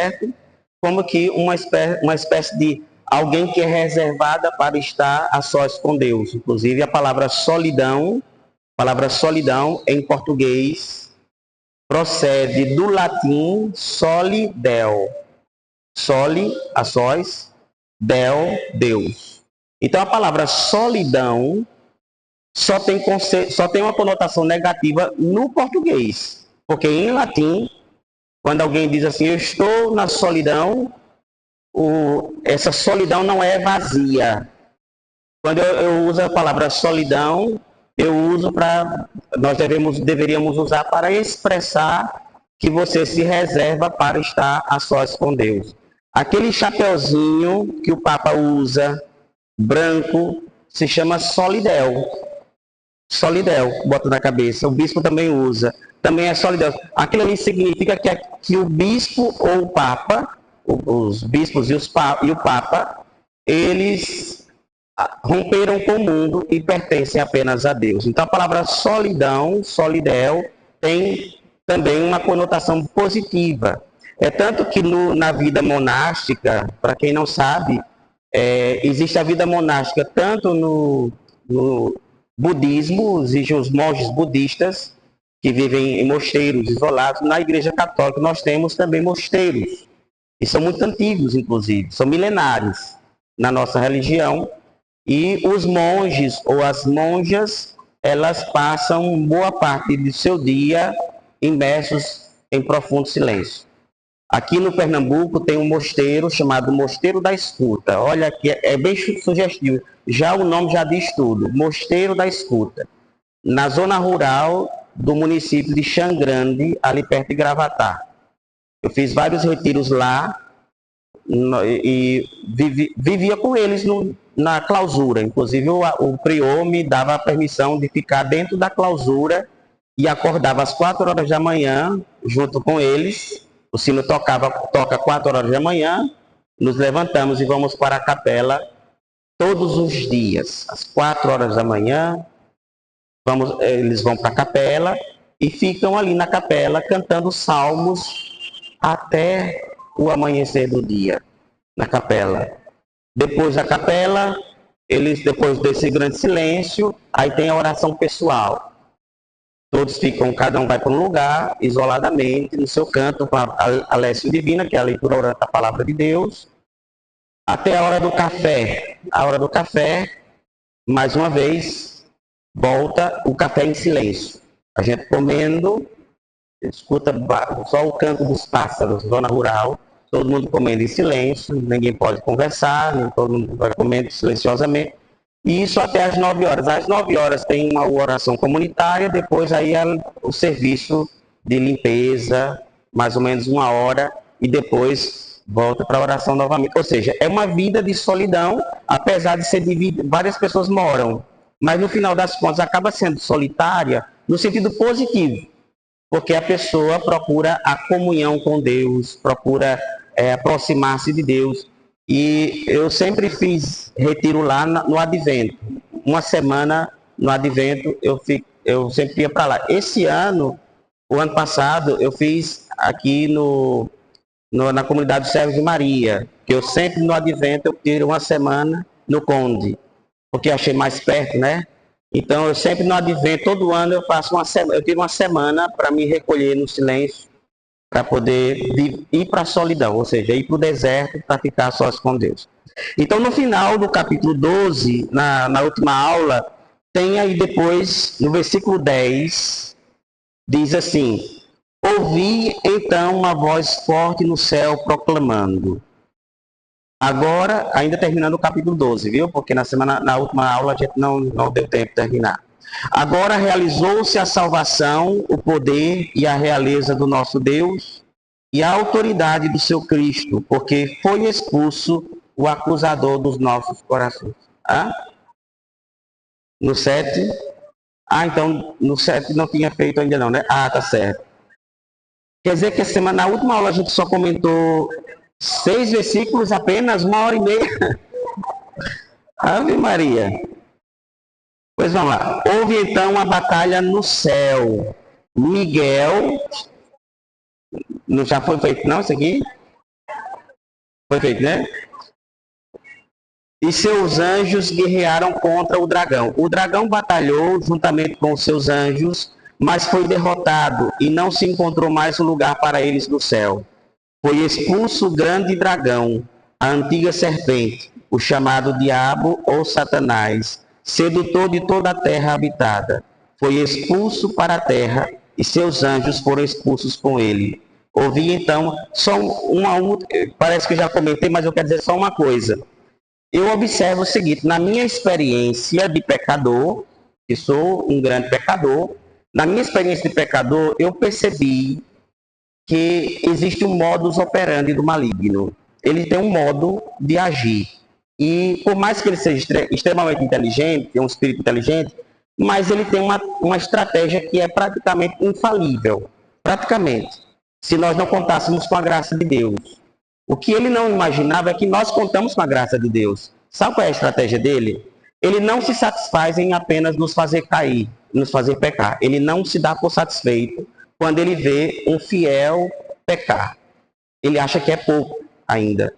deserto, como que uma espécie de alguém que é reservada para estar a sós com Deus. Inclusive a palavra solidão em português procede do latim solidel. Soli, a sós, del, Deus. Então a palavra solidão só tem uma conotação negativa no português. Porque em latim, quando alguém diz assim, eu estou na solidão, essa solidão não é vazia. Quando eu uso a palavra solidão, nós deveríamos usar para expressar que você se reserva para estar a sós com Deus. Aquele chapeuzinho que o Papa usa, branco, se chama solidel. Solidel, bota na cabeça. O bispo também usa. Também é solidel. Aquilo ali significa que o bispo ou o Papa, os bispos e o Papa, eles romperam com o mundo e pertencem apenas a Deus. Então a palavra solidão, solidel, tem também uma conotação positiva. É tanto que na vida monástica, para quem não sabe, existe a vida monástica tanto no budismo, existem os monges budistas que vivem em mosteiros isolados. Na Igreja Católica nós temos também mosteiros, e são muito antigos, inclusive, são milenares na nossa religião. E os monges ou as monjas, elas passam boa parte do seu dia imersos em profundo silêncio. Aqui no Pernambuco tem um mosteiro chamado Mosteiro da Escuta. Olha, que é bem sugestivo. Já o nome já diz tudo. Mosteiro da Escuta. Na zona rural do município de Xangrande, ali perto de Gravatá. Eu fiz vários retiros lá e vivia com eles na clausura. Inclusive o prior me dava a permissão de ficar dentro da clausura e acordava às 4 horas da manhã junto com eles. O sino toca 4 horas da manhã, nos levantamos e vamos para a capela todos os dias. Às 4 horas da manhã, eles vão para a capela e ficam ali na capela cantando salmos até o amanhecer do dia, na capela. Depois da capela, depois desse grande silêncio, aí tem a oração pessoal. Todos ficam, cada um vai para um lugar, isoladamente, no seu canto, com a Lécio Divina, que é a leitura orante da Palavra de Deus, até a hora do café. A hora do café, mais uma vez, volta o café em silêncio. A gente comendo, escuta só o canto dos pássaros, zona rural, todo mundo comendo em silêncio, ninguém pode conversar, todo mundo vai comendo silenciosamente. E isso até às 9 horas. Às 9 horas tem uma oração comunitária, depois aí o serviço de limpeza, mais ou menos 1 hora, e depois volta para a oração novamente. Ou seja, é uma vida de solidão, apesar de ser dividida, várias pessoas moram, mas no final das contas acaba sendo solitária no sentido positivo, porque a pessoa procura a comunhão com Deus, procura aproximar-se de Deus. E eu sempre fiz retiro lá no Advento. Uma semana no Advento eu sempre ia para lá. O ano passado, eu fiz aqui na comunidade do Servo de Maria, que eu sempre no Advento eu tiro uma semana no Conde, porque achei mais perto, né? Então eu sempre no Advento, todo ano eu faço eu tiro uma semana para me recolher no silêncio, para poder ir para a solidão, ou seja, ir para o deserto para ficar sós com Deus. Então, no final do capítulo 12, na última aula, tem aí depois, no versículo 10, diz assim: ouvi então uma voz forte no céu proclamando. Agora, ainda terminando o capítulo 12, viu? Porque na última aula a gente não deu tempo de terminar. Agora realizou-se a salvação, o poder e a realeza do nosso Deus e a autoridade do seu Cristo, porque foi expulso o acusador dos nossos corações. No 7? Então no 7 não tinha feito ainda não, né? Tá certo. Quer dizer que na última aula a gente só comentou 6 versículos apenas, 1h30. Ave Maria. Pois vamos lá. Houve então uma batalha no céu. Miguel, não já foi feito não isso aqui? Foi feito, né? E seus anjos guerrearam contra o dragão. O dragão batalhou juntamente com os seus anjos, mas foi derrotado e não se encontrou mais um lugar para eles no céu. Foi expulso o grande dragão, a antiga serpente, o chamado diabo ou Satanás, sedutor de toda a terra habitada. Foi expulso para a terra e seus anjos foram expulsos com ele. Ouvi então só parece que eu já comentei, mas eu quero dizer só uma coisa. Eu observo o seguinte, na minha experiência de pecador, que sou um grande pecador, na minha experiência de pecador, eu percebi que existe um modus operandi do maligno. Ele tem um modo de agir. E por mais que ele seja extremamente inteligente, é um espírito inteligente, mas ele tem uma estratégia que é praticamente infalível. Praticamente. Se nós não contássemos com a graça de Deus. O que ele não imaginava é que nós contamos com a graça de Deus. Sabe qual é a estratégia dele? Ele não se satisfaz em apenas nos fazer cair, nos fazer pecar. Ele não se dá por satisfeito quando ele vê um fiel pecar. Ele acha que é pouco ainda.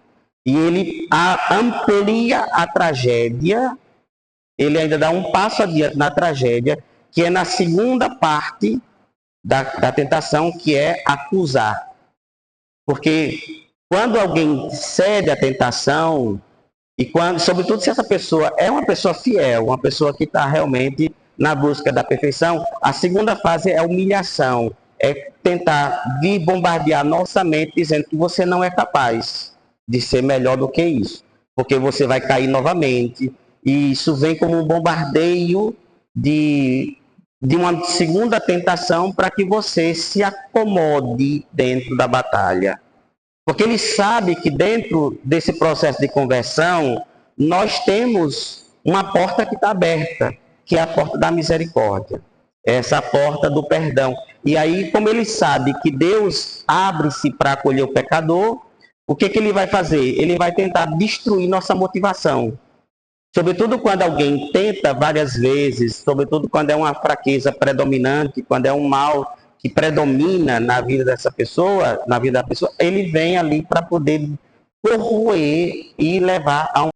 E ele amplia a tragédia, ele ainda dá um passo adiante na tragédia, que é na segunda parte da tentação, que é acusar. Porque quando alguém cede à tentação, e quando, sobretudo se essa pessoa é uma pessoa fiel, uma pessoa que está realmente na busca da perfeição, a segunda fase é a humilhação, é tentar vir bombardear nossa mente dizendo que você não é capaz de ser melhor do que isso, porque você vai cair novamente, e isso vem como um bombardeio de uma segunda tentação para que você se acomode dentro da batalha. Porque ele sabe que dentro desse processo de conversão, nós temos uma porta que está aberta, que é a porta da misericórdia. Essa porta do perdão. E aí, como ele sabe que Deus abre-se para acolher o pecador, o que ele vai fazer? Ele vai tentar destruir nossa motivação. Sobretudo quando alguém tenta várias vezes, sobretudo quando é uma fraqueza predominante, quando é um mal que predomina na vida dessa pessoa, na vida da pessoa, ele vem ali para poder corroer e levar a um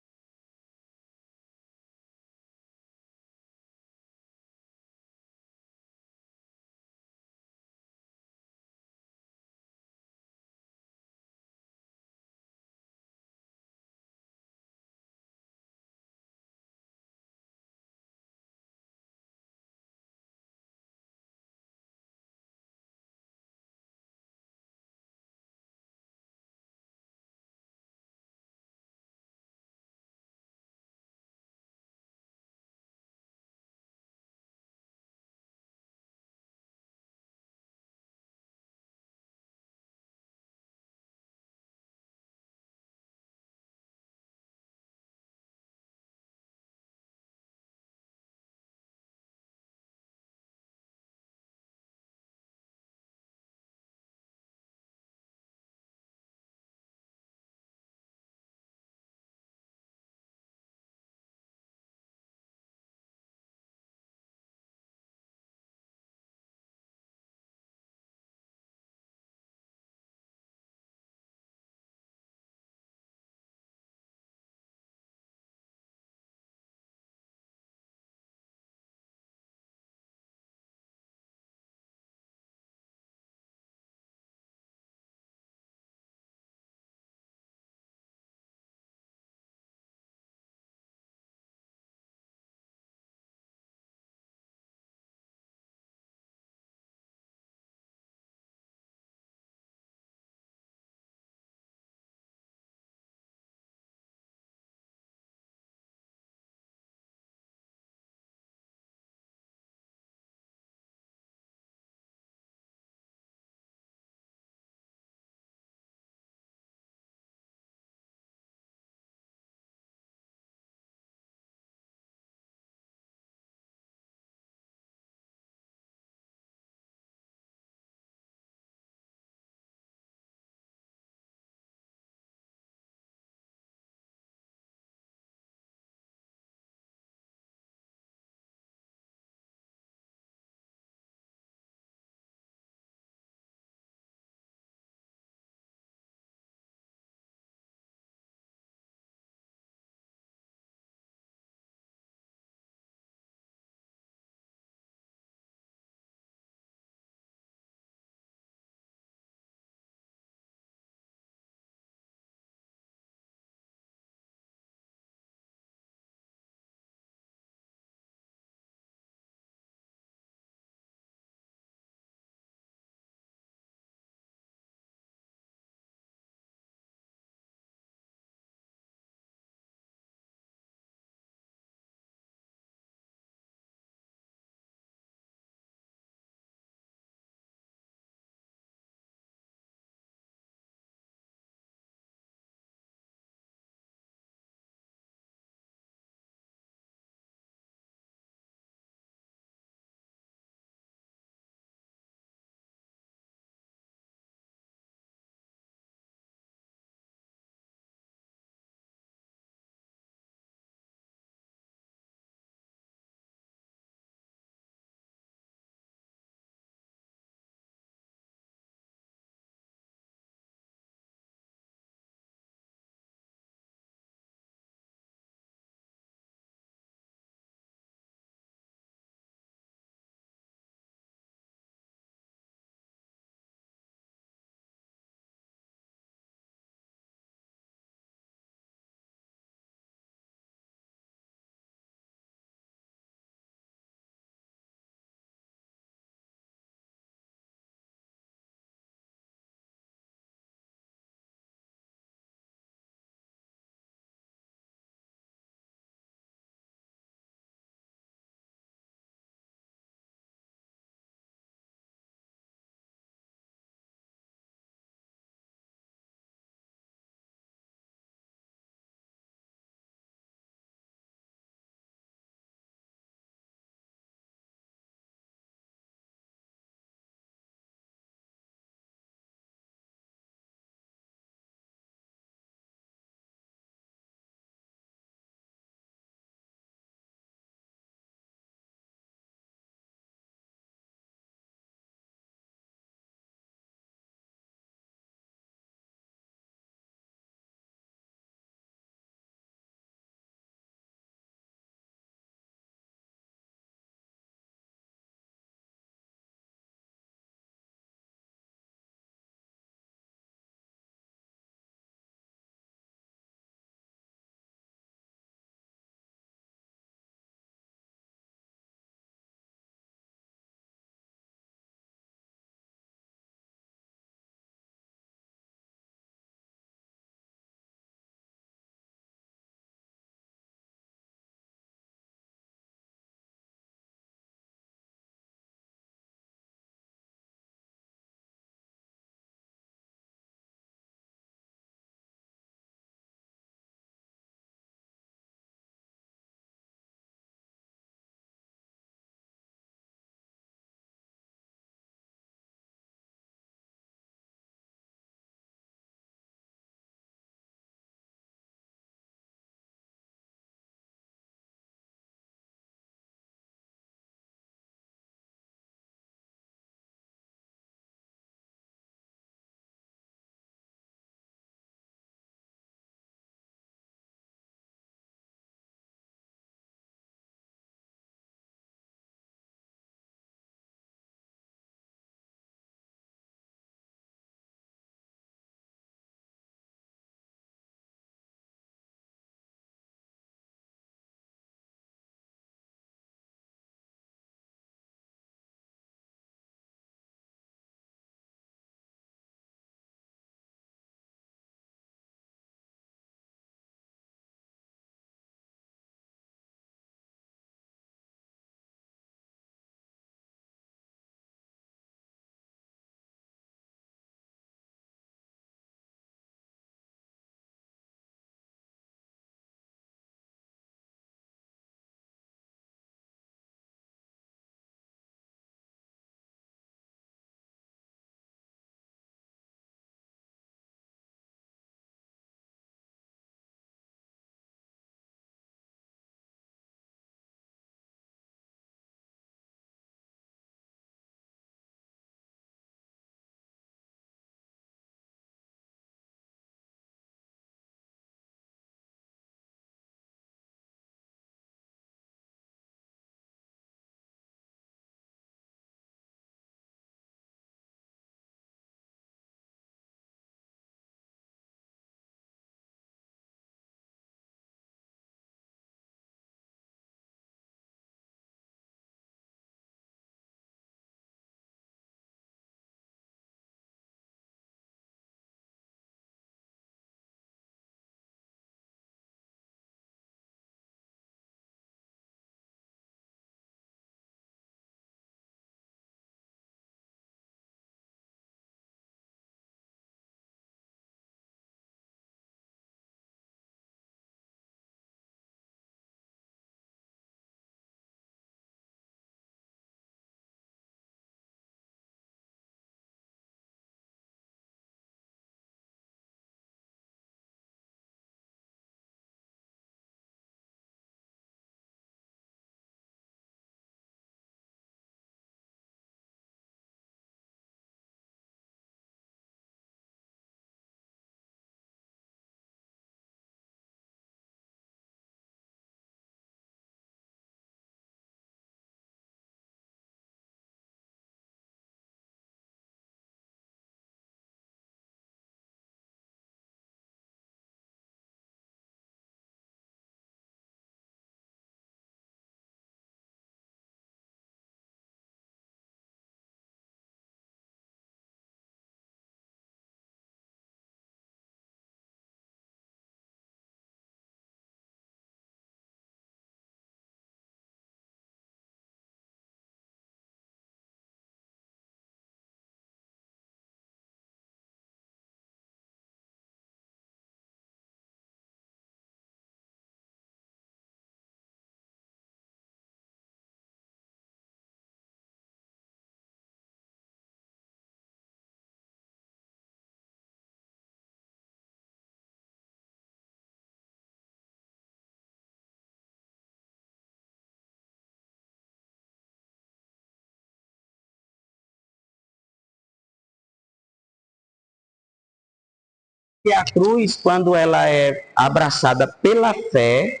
E a cruz, quando ela é abraçada pela fé,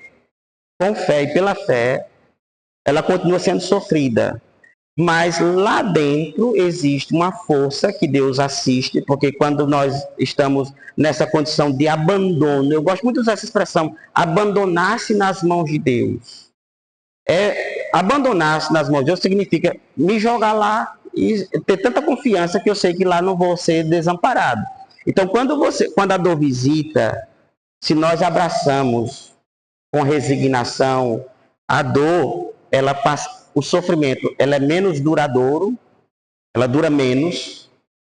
com fé e pela fé, ela continua sendo sofrida. Mas lá dentro existe uma força que Deus assiste, porque quando nós estamos nessa condição de abandono, eu gosto muito de usar essa expressão, abandonar-se nas mãos de Deus. Abandonar-se nas mãos de Deus significa me jogar lá e ter tanta confiança que eu sei que lá não vou ser desamparado. Então, quando a dor visita, se nós abraçamos com resignação, a dor, ela passa, o sofrimento, ela é menos duradouro, ela dura menos.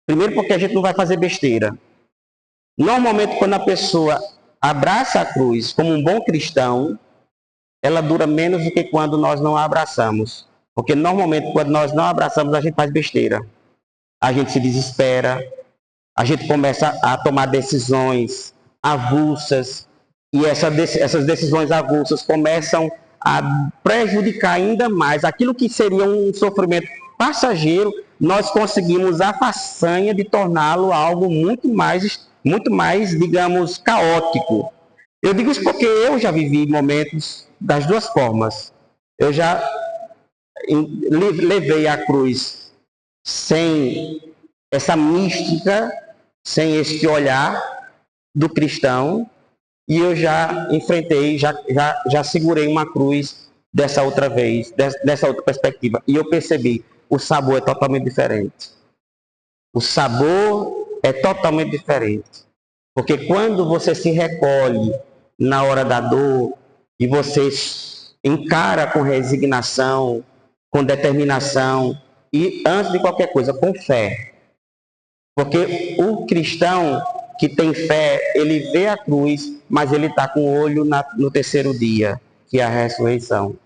Primeiro porque a gente não vai fazer besteira. Normalmente, quando a pessoa abraça a cruz como um bom cristão, ela dura menos do que quando nós não a abraçamos. Porque normalmente, quando nós não abraçamos, a gente faz besteira. A gente se desespera, a gente começa a tomar decisões avulsas, e essas decisões avulsas começam a prejudicar ainda mais aquilo que seria um sofrimento passageiro. Nós conseguimos a façanha de torná-lo algo muito mais, digamos, caótico. Eu digo isso porque eu já vivi momentos das duas formas. Eu já levei a cruz sem essa mística, sem este olhar do cristão, e eu já enfrentei, já segurei uma cruz dessa outra vez, dessa outra perspectiva, e eu percebi, o sabor é totalmente diferente. O sabor é totalmente diferente. Porque quando você se recolhe na hora da dor, e você encara com resignação, com determinação, e antes de qualquer coisa, com fé. Porque o cristão que tem fé, ele vê a cruz, mas ele está com o olho no terceiro dia, que é a ressurreição.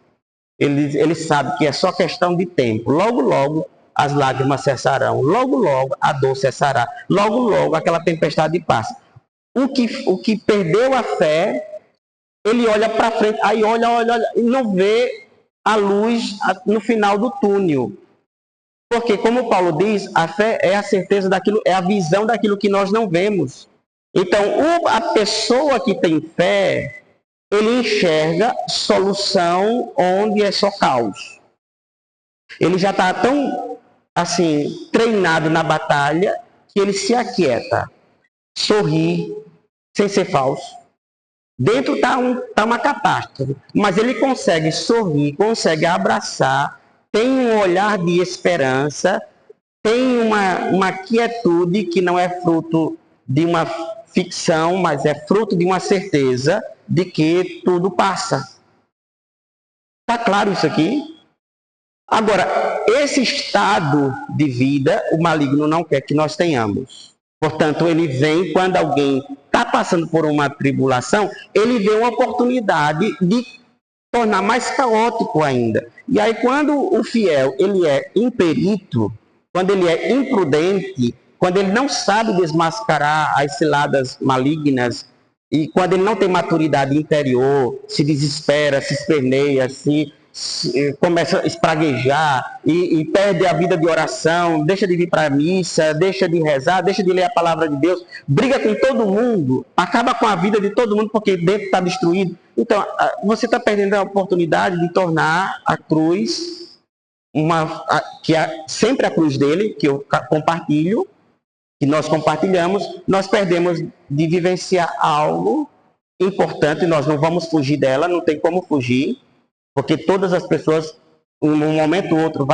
Ele sabe que é só questão de tempo. Logo, logo, as lágrimas cessarão. Logo, logo, a dor cessará. Logo, logo, aquela tempestade passa. O que perdeu a fé, ele olha para frente, aí olha, e não vê a luz no final do túnel. Porque, como Paulo diz, a fé é a certeza daquilo, é a visão daquilo que nós não vemos. Então, a pessoa que tem fé, ele enxerga solução onde é só caos. Ele já está tão, assim, treinado na batalha, que ele se aquieta, sorri, sem ser falso. Dentro está uma catástrofe, mas ele consegue sorrir, consegue abraçar, tem um olhar de esperança, tem uma quietude que não é fruto de uma ficção, mas é fruto de uma certeza de que tudo passa. Está claro isso aqui? Agora, esse estado de vida, o maligno não quer que nós tenhamos. Portanto, ele vem quando alguém está passando por uma tribulação, ele vê uma oportunidade de tornar mais caótico ainda. E aí, quando o fiel ele é imperito, quando ele é imprudente, quando ele não sabe desmascarar as ciladas malignas, e quando ele não tem maturidade interior, se desespera, se esperneia, começa a espraguejar e perde a vida de oração, deixa de vir para a missa, deixa de rezar, deixa de ler a palavra de Deus, briga com todo mundo, acaba com a vida de todo mundo porque dentro está destruído. Então, você está perdendo a oportunidade de tornar a cruz, que é sempre a cruz dele, que eu compartilho, que nós compartilhamos, nós perdemos de vivenciar algo importante, nós não vamos fugir dela, não tem como fugir, porque todas as pessoas, em um momento ou outro,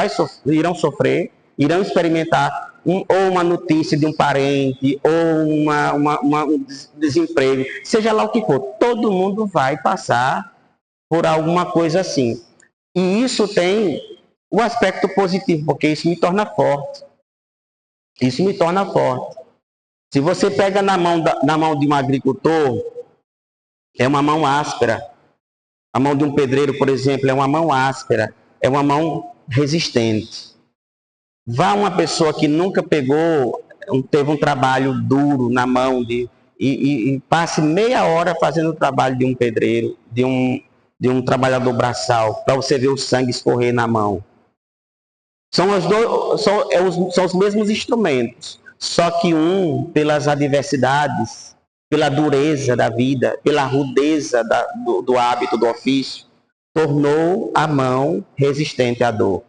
irão sofrer, irão experimentar ou uma notícia de um parente, ou um desemprego, seja lá o que for, todo mundo vai passar por alguma coisa assim. E isso tem o aspecto positivo, porque isso me torna forte. Isso me torna forte. Se você pega na mão de um agricultor, é uma mão áspera. A mão de um pedreiro, por exemplo, é uma mão áspera, é uma mão resistente. Vá uma pessoa que nunca teve um trabalho duro na mão, e passe meia hora fazendo o trabalho de um pedreiro, de um trabalhador braçal, para você ver o sangue escorrer na mão. São os mesmos instrumentos, só que um, pelas adversidades, pela dureza da vida, pela rudeza do hábito, do ofício, tornou a mão resistente à dor,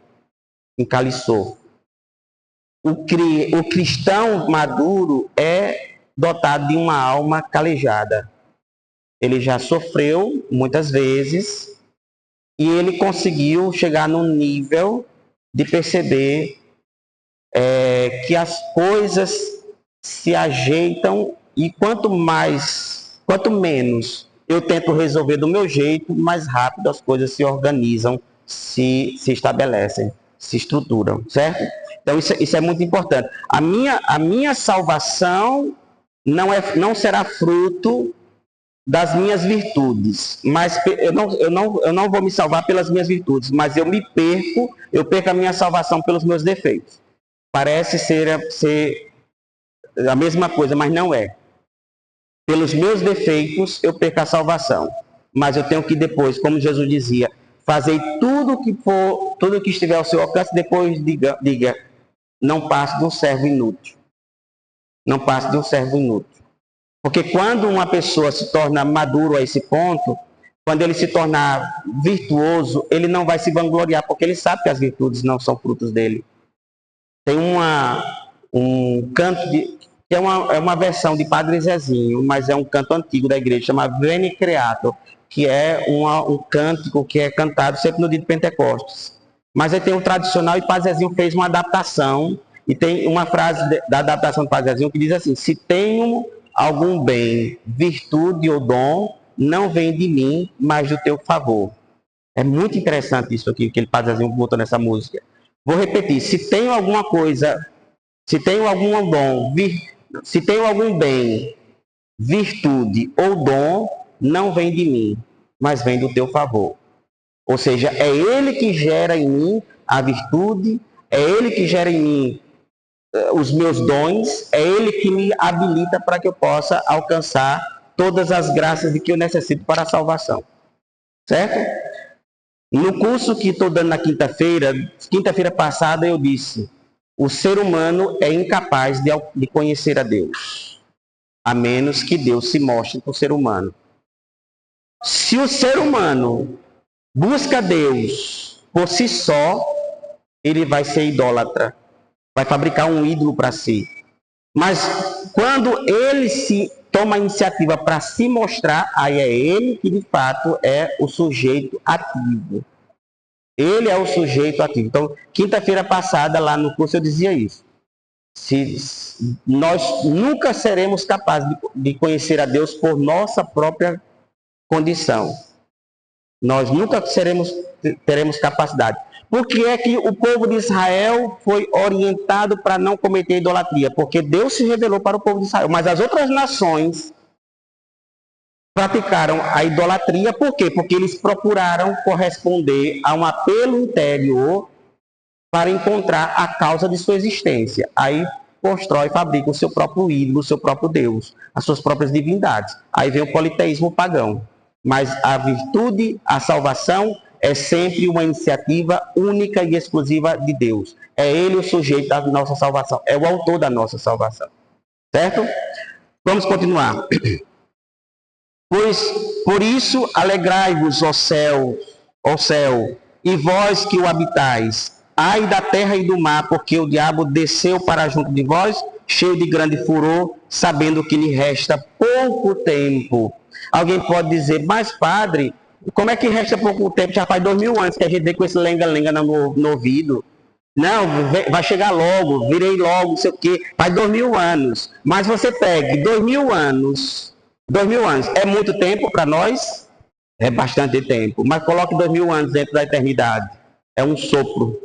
encaliçou. O cristão maduro é dotado de uma alma calejada. Ele já sofreu muitas vezes e ele conseguiu chegar num nível de perceber que as coisas se ajeitam e quanto menos eu tento resolver do meu jeito, mais rápido as coisas se organizam, se estabelecem, se estruturam, certo? Então isso é muito importante. A minha salvação não será fruto das minhas virtudes, mas eu não vou me salvar pelas minhas virtudes, mas eu perco a minha salvação pelos meus defeitos. Parece ser a mesma coisa, mas não é. Pelos meus defeitos eu perco a salvação, mas eu tenho que depois, como Jesus dizia, fazer tudo que estiver ao seu alcance, depois diga, não passe de um servo inútil. Não passe de um servo inútil. Porque quando uma pessoa se torna maduro a esse ponto, quando ele se tornar virtuoso, ele não vai se vangloriar, porque ele sabe que as virtudes não são frutos dele. Tem um canto que é uma versão de Padre Zezinho, mas é um canto antigo da igreja, chamado Veni Creator, que é um cântico que é cantado sempre no dia de Pentecostes. Mas aí tem o tradicional e Padre Zezinho fez uma adaptação, e tem uma frase da adaptação do Padre Zezinho que diz assim: se tenho algum bem, virtude ou dom, não vem de mim, mas do teu favor. É muito interessante isso aqui que ele Padre Zezinho botou nessa música. Vou repetir: se tenho alguma coisa, se tenho algum dom, se tenho algum bem, virtude ou dom, não vem de mim, mas vem do teu favor. Ou seja, é ele que gera em mim a virtude, é ele que gera em mim os meus dons, é ele que me habilita para que eu possa alcançar todas as graças de que eu necessito para a salvação. Certo? No curso que estou dando na quinta-feira passada, eu disse: o ser humano é incapaz de conhecer a Deus, a menos que Deus se mostre para o ser humano. Se o ser humano busca Deus por si só, ele vai ser idólatra, vai fabricar um ídolo para si. Mas quando ele se toma a iniciativa para se mostrar, aí é ele que de fato é o sujeito ativo. Ele é o sujeito ativo. Então, quinta-feira passada, lá no curso, eu dizia isso. Nós nunca seremos capazes de conhecer a Deus por nossa própria condição. Nós nunca teremos capacidade. Por que é que o povo de Israel foi orientado para não cometer idolatria? Porque Deus se revelou para o povo de Israel. Mas as outras nações praticaram a idolatria. Por quê? Porque eles procuraram corresponder a um apelo interior para encontrar a causa de sua existência. Aí constrói e fabrica o seu próprio ídolo, o seu próprio Deus, as suas próprias divindades. Aí vem o politeísmo pagão. Mas a virtude, a salvação, é sempre uma iniciativa única e exclusiva de Deus. É Ele o sujeito da nossa salvação. É o autor da nossa salvação. Certo? Vamos continuar. Pois, por isso, alegrai-vos, ó céu, e vós que o habitais. Ai da terra e do mar, porque o diabo desceu para junto de vós, cheio de grande furor, sabendo que lhe resta pouco tempo. Alguém pode dizer: mas padre, como é que resta pouco tempo? Já faz 2000 anos que a gente vem com esse lenga-lenga no ouvido. Não, vai chegar logo, virei logo, não sei o quê. Faz 2000 anos. Mas você pegue 2000 anos. 2000 anos é muito tempo para nós? É bastante tempo. Mas coloque 2000 anos dentro da eternidade. É um sopro.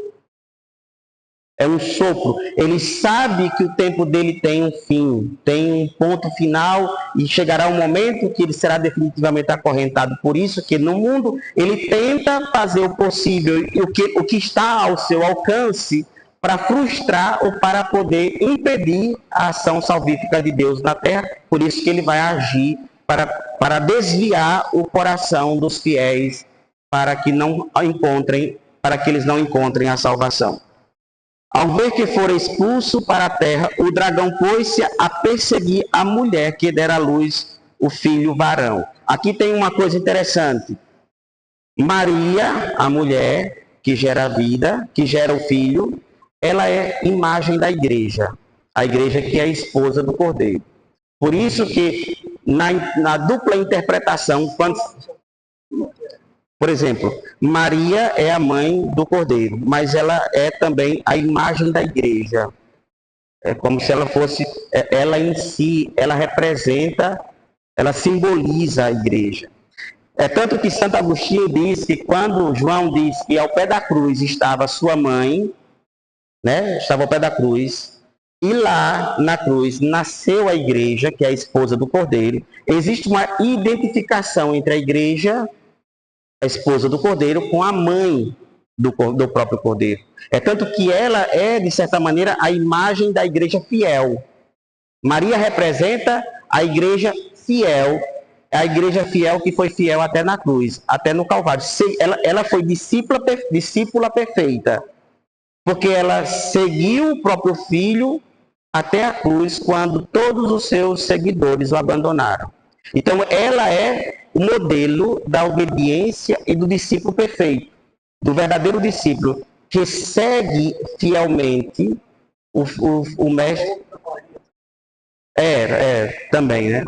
É um sopro. Ele sabe que o tempo dele tem um fim, tem um ponto final, e chegará um momento que ele será definitivamente acorrentado. Por isso que no mundo ele tenta fazer o possível e o que está ao seu alcance para frustrar ou para poder impedir a ação salvífica de Deus na terra. Por isso que ele vai agir para desviar o coração dos fiéis para que eles não encontrem a salvação. Ao ver que fora expulso para a terra, o dragão pôs-se a perseguir a mulher que dera à luz o filho varão. Aqui tem uma coisa interessante. Maria, a mulher que gera a vida, que gera o filho, ela é imagem da igreja. A igreja que é a esposa do Cordeiro. Por isso que na dupla interpretação, quando, por exemplo, Maria é a mãe do Cordeiro, mas ela é também a imagem da igreja. É como se ela fosse, ela em si, ela representa, ela simboliza a igreja. É tanto que Santo Agostinho diz que quando João diz que ao pé da cruz estava sua mãe, né, estava ao pé da cruz, e lá na cruz nasceu a igreja, que é a esposa do Cordeiro, existe uma identificação entre a igreja, a esposa do Cordeiro, com a mãe do próprio Cordeiro. É tanto que ela é, de certa maneira, a imagem da igreja fiel. Maria representa a igreja fiel, a igreja fiel que foi fiel até na cruz, até no Calvário. Ela foi discípula perfeita, porque ela seguiu o próprio filho até a cruz quando todos os seus seguidores o abandonaram. Então, ela é o modelo da obediência e do discípulo perfeito, do verdadeiro discípulo, que segue fielmente o mestre. Também, né?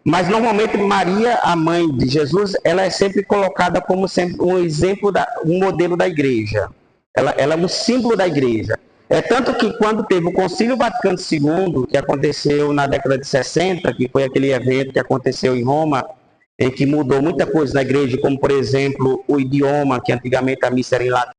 Mas normalmente Maria, a mãe de Jesus, ela é sempre colocada como sempre um exemplo, um modelo da igreja. Ela é um símbolo da igreja. É tanto que quando teve o Concílio Vaticano II, que aconteceu na década de 60, que foi aquele evento que aconteceu em Roma, em que mudou muita coisa na igreja, como por exemplo o idioma, que antigamente a missa era em latim.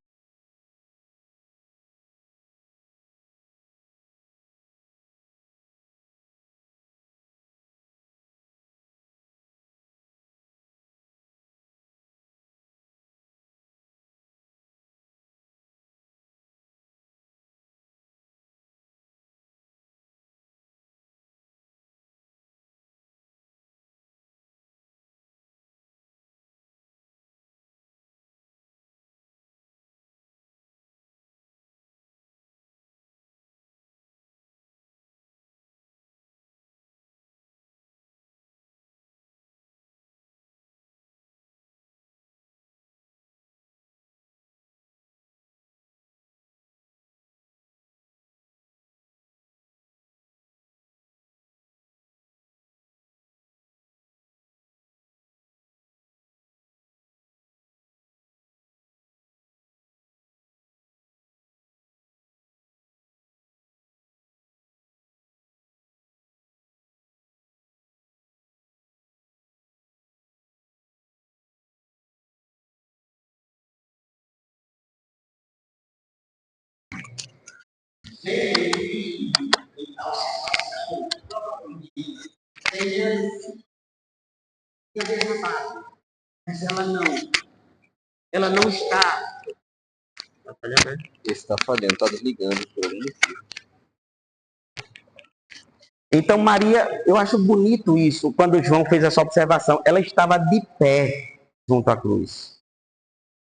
Mas ela não está. Está falhando, está desligando. Então, Maria, eu acho bonito isso, quando João fez essa observação, ela estava de pé junto à cruz.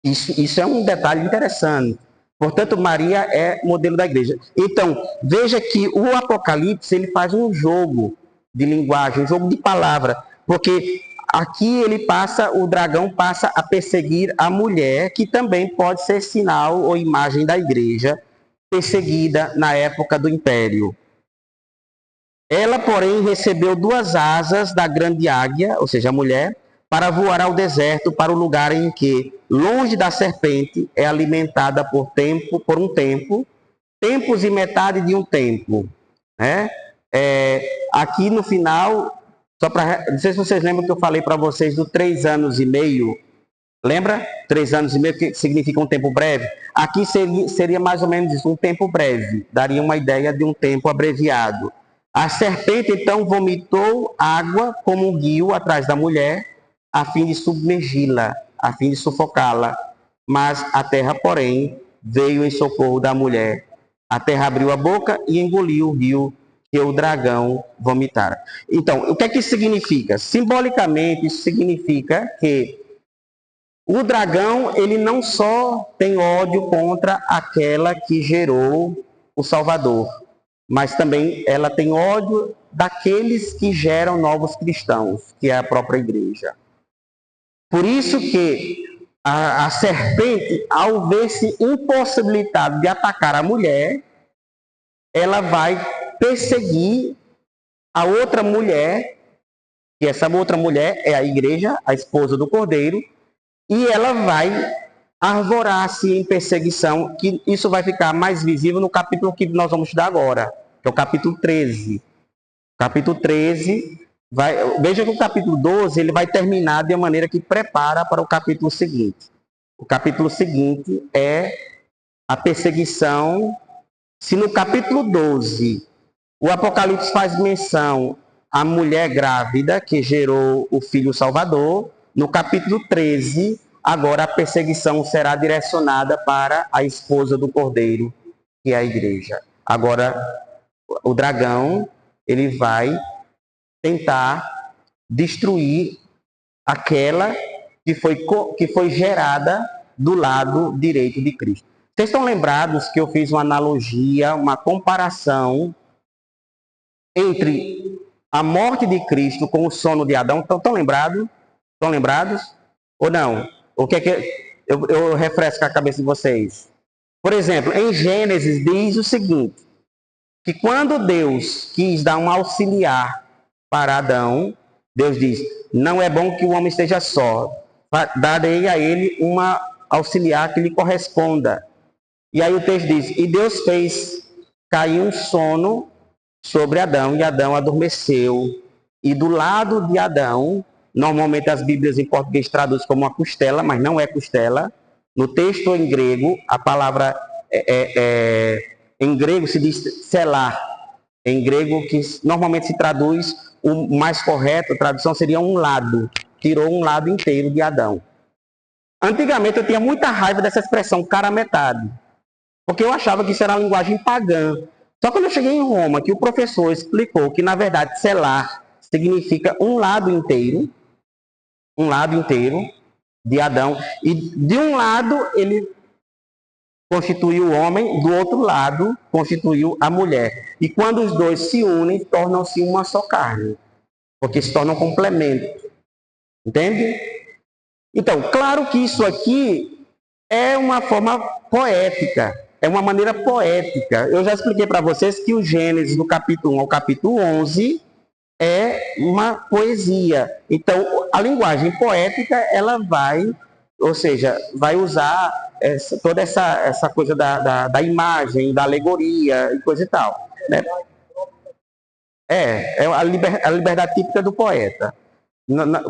Isso é um detalhe interessante. Portanto, Maria é modelo da igreja. Então, veja que o Apocalipse, ele faz um jogo de linguagem, um jogo de palavra, porque aqui o dragão passa a perseguir a mulher, que também pode ser sinal ou imagem da igreja, perseguida na época do império. Ela, porém, recebeu 2 asas da grande águia, ou seja, a mulher, para voar ao deserto, para o lugar em que, longe da serpente, é alimentada por um tempo, tempos e metade de um tempo. Né? Aqui no final, não sei se vocês lembram que eu falei para vocês do 3 anos e meio. Lembra? 3 anos e meio, que significa um tempo breve. Aqui seria mais ou menos isso, um tempo breve. Daria uma ideia de um tempo abreviado. A serpente, então, vomitou água como um rio atrás da mulher, a fim de submergi-la, a fim de sufocá-la. Mas a terra, porém, veio em socorro da mulher. A terra abriu a boca e engoliu o rio que o dragão vomitara. Então, o que é que isso significa? Simbolicamente, isso significa que o dragão, ele não só tem ódio contra aquela que gerou o Salvador, mas também ela tem ódio daqueles que geram novos cristãos, que é a própria igreja. Por isso que a serpente, ao ver-se impossibilitada de atacar a mulher, ela vai perseguir a outra mulher, e essa outra mulher é a igreja, a esposa do Cordeiro, e ela vai arvorar-se em perseguição, que isso vai ficar mais visível no capítulo que nós vamos estudar agora, que é o capítulo 13. Capítulo 13, veja que o capítulo 12 ele vai terminar de uma maneira que prepara para o capítulo seguinte. O capítulo seguinte é a perseguição. Se no capítulo 12 o Apocalipse faz menção à mulher grávida que gerou o Filho Salvador, no capítulo 13, agora a perseguição será direcionada para a esposa do Cordeiro, que é a igreja. Agora, o dragão, ele vai tentar destruir aquela que foi gerada do lado direito de Cristo. Vocês estão lembrados que eu fiz uma analogia, uma comparação entre a morte de Cristo com o sono de Adão? Estão lembrados? Estão lembrados? Ou não? O que é que eu refresco a cabeça de vocês? Por exemplo, em Gênesis diz o seguinte, que quando Deus quis dar um auxiliar para Adão, Deus diz, não é bom que o homem esteja só, darei a ele uma auxiliar que lhe corresponda. E aí o texto diz, e Deus fez cair um sono sobre Adão, e Adão adormeceu. E do lado de Adão, normalmente as Bíblias em português traduzem como uma costela, mas não é costela. No texto em grego, a palavra em grego se diz selar. Em grego, que normalmente se traduz, o mais correto, a tradução seria um lado. Tirou um lado inteiro de Adão. Antigamente eu tinha muita raiva dessa expressão, cara metade. Porque eu achava que isso era uma linguagem pagã. Só quando eu cheguei em Roma, que o professor explicou que, na verdade, selar significa um lado inteiro de Adão, e de um lado ele constituiu o homem, do outro lado constituiu a mulher. E quando os dois se unem, tornam-se uma só carne, porque se tornam um complemento. Entende? Então, claro que isso aqui é uma forma poética, é uma maneira poética. Eu já expliquei para vocês que o Gênesis, do capítulo 1 ao capítulo 11, é uma poesia. Então, a linguagem poética, ela vai, ou seja, vai usar toda essa coisa da imagem, da alegoria e coisa e tal. Né? É a liberdade típica do poeta.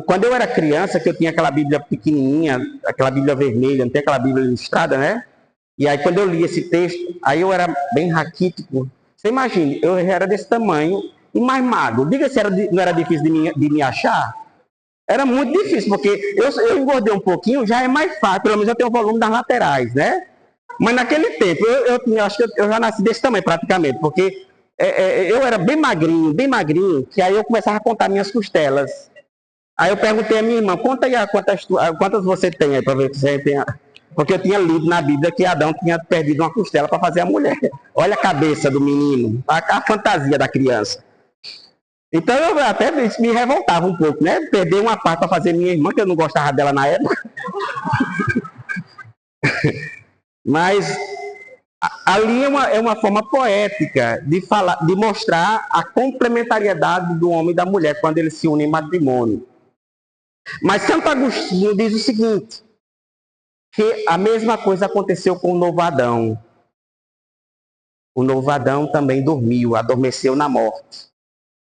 Quando eu era criança, que eu tinha aquela Bíblia pequenininha, aquela Bíblia vermelha, não tem aquela Bíblia ilustrada, né? E aí quando eu li esse texto, aí eu era bem raquítico. Você imagina, eu era desse tamanho e mais magro. Diga se não era difícil de me achar. Era muito difícil, porque eu engordei um pouquinho, já é mais fácil, pelo menos eu tenho o volume das laterais, né? Mas naquele tempo, eu acho que eu já nasci desse tamanho praticamente, porque eu era bem magrinho, que aí eu começava a contar minhas costelas. Aí eu perguntei a minha irmã, conta aí quantas você tem aí, para ver se você tem. Porque eu tinha lido na Bíblia que Adão tinha perdido uma costela para fazer a mulher. Olha a cabeça do menino, a fantasia da criança. Então eu até me revoltava um pouco, né? Perder uma parte para fazer minha irmã, que eu não gostava dela na época. Mas ali é uma forma poética de mostrar a complementariedade do homem e da mulher quando eles se unem em matrimônio. Mas Santo Agostinho diz o seguinte, que a mesma coisa aconteceu com o novo Adão. O novo Adão também dormiu, adormeceu na morte.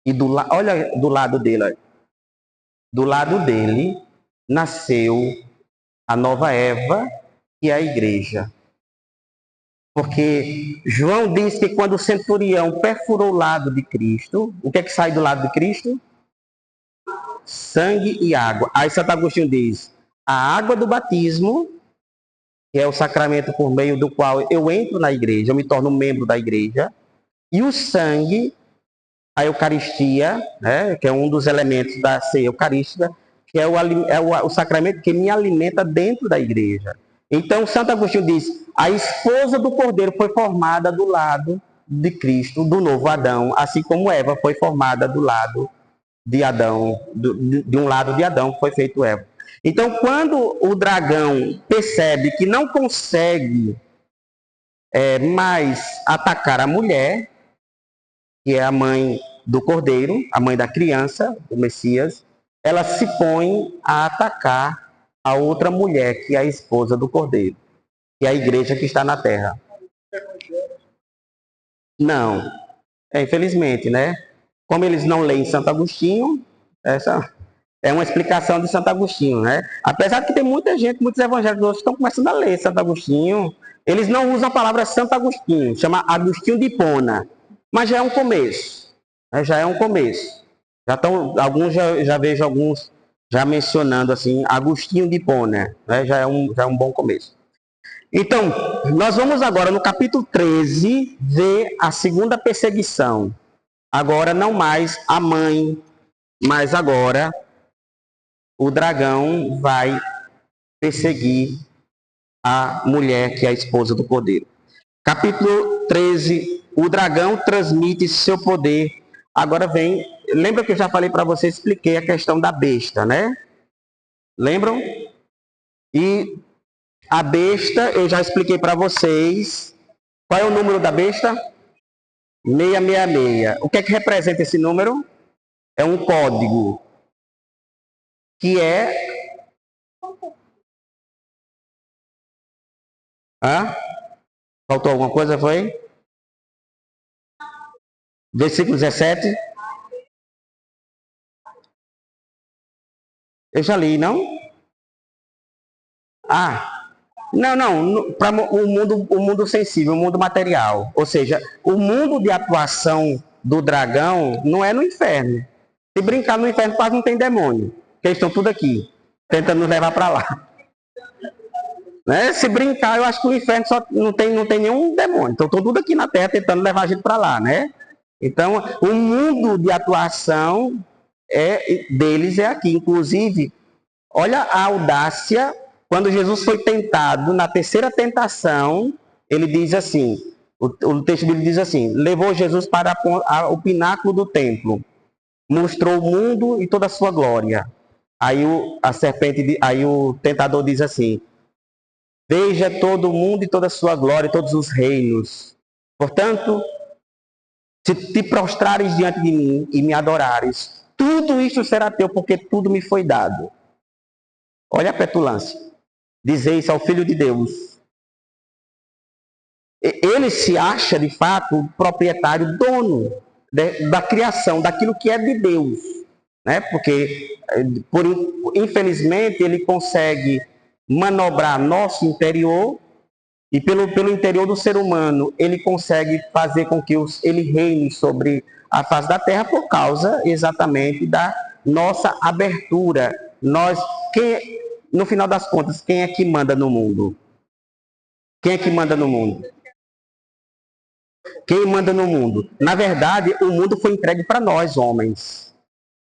E olha do lado dele. Do lado dele nasceu a nova Eva, que é a igreja. Porque João diz que quando o centurião perfurou o lado de Cristo, o que é que sai do lado de Cristo? Sangue e água. Aí Santo Agostinho diz, a água do batismo, que é o sacramento por meio do qual eu entro na igreja, eu me torno membro da igreja, e o sangue, a Eucaristia, né, que é um dos elementos da ceia eucarística, que é o sacramento que me alimenta dentro da igreja. Então, Santo Agostinho diz, a esposa do Cordeiro foi formada do lado de Cristo, do novo Adão, assim como Eva foi formada do lado de Adão, de um lado de Adão foi feito Eva. Então, quando o dragão percebe que não consegue mais atacar a mulher, que é a mãe do Cordeiro, a mãe da criança, do Messias, ela se põe a atacar a outra mulher, que é a esposa do Cordeiro, que é a igreja que está na terra. Não, infelizmente, né? Como eles não leem Santo Agostinho, essa é uma explicação de Santo Agostinho, né? Apesar de que tem muita gente, muitos evangélicos hoje estão começando a ler Santo Agostinho, eles não usam a palavra Santo Agostinho, chama Agostinho de Hipona, mas já é um começo, né? Já é um começo. Já estão, alguns já vejo alguns já mencionando assim, Agostinho de Hipona, né? Já é um bom começo. Então, nós vamos agora no capítulo 13 ver a segunda perseguição. Agora não mais a mãe, mas agora o dragão vai perseguir a mulher que é a esposa do Cordeiro. Capítulo 13, o dragão transmite seu poder. Agora vem, lembra que eu já falei para vocês, expliquei a questão da besta, né? Lembram? E a besta, eu já expliquei para vocês. Qual é o número da besta? 666. O que é que representa esse número? É um código que é... Hã? Faltou alguma coisa, foi? Versículo 17. Eu já li, não? Não. Para o mundo sensível, o mundo material. Ou seja, o mundo de atuação do dragão não é no inferno. Se brincar no inferno, quase não tem demônio. Porque eles estão tudo aqui, tentando nos levar para lá. Né? Se brincar, eu acho que o inferno só não tem nenhum demônio. Então, estão tudo aqui na Terra tentando levar a gente para lá, né? Então, o mundo de atuação deles é aqui. Inclusive, olha a audácia, quando Jesus foi tentado, na terceira tentação, ele diz assim, o texto dele diz assim, levou Jesus para o pináculo do templo, mostrou o mundo e toda a sua glória. Aí aí o tentador diz assim, veja todo o mundo e toda a sua glória, todos os reinos. Portanto, se te prostrares diante de mim e me adorares, tudo isso será teu, porque tudo me foi dado. Olha a petulância. Dizer isso ao Filho de Deus. Ele se acha, de fato, o proprietário, dono da criação, daquilo que é de Deus. Né? Porque, infelizmente, ele consegue manobrar nosso interior e pelo interior do ser humano, ele consegue fazer com que ele reine sobre a face da terra por causa exatamente da nossa abertura. No final das contas, quem é que manda no mundo? Quem é que manda no mundo? Quem manda no mundo? Na verdade, o mundo foi entregue para nós, homens.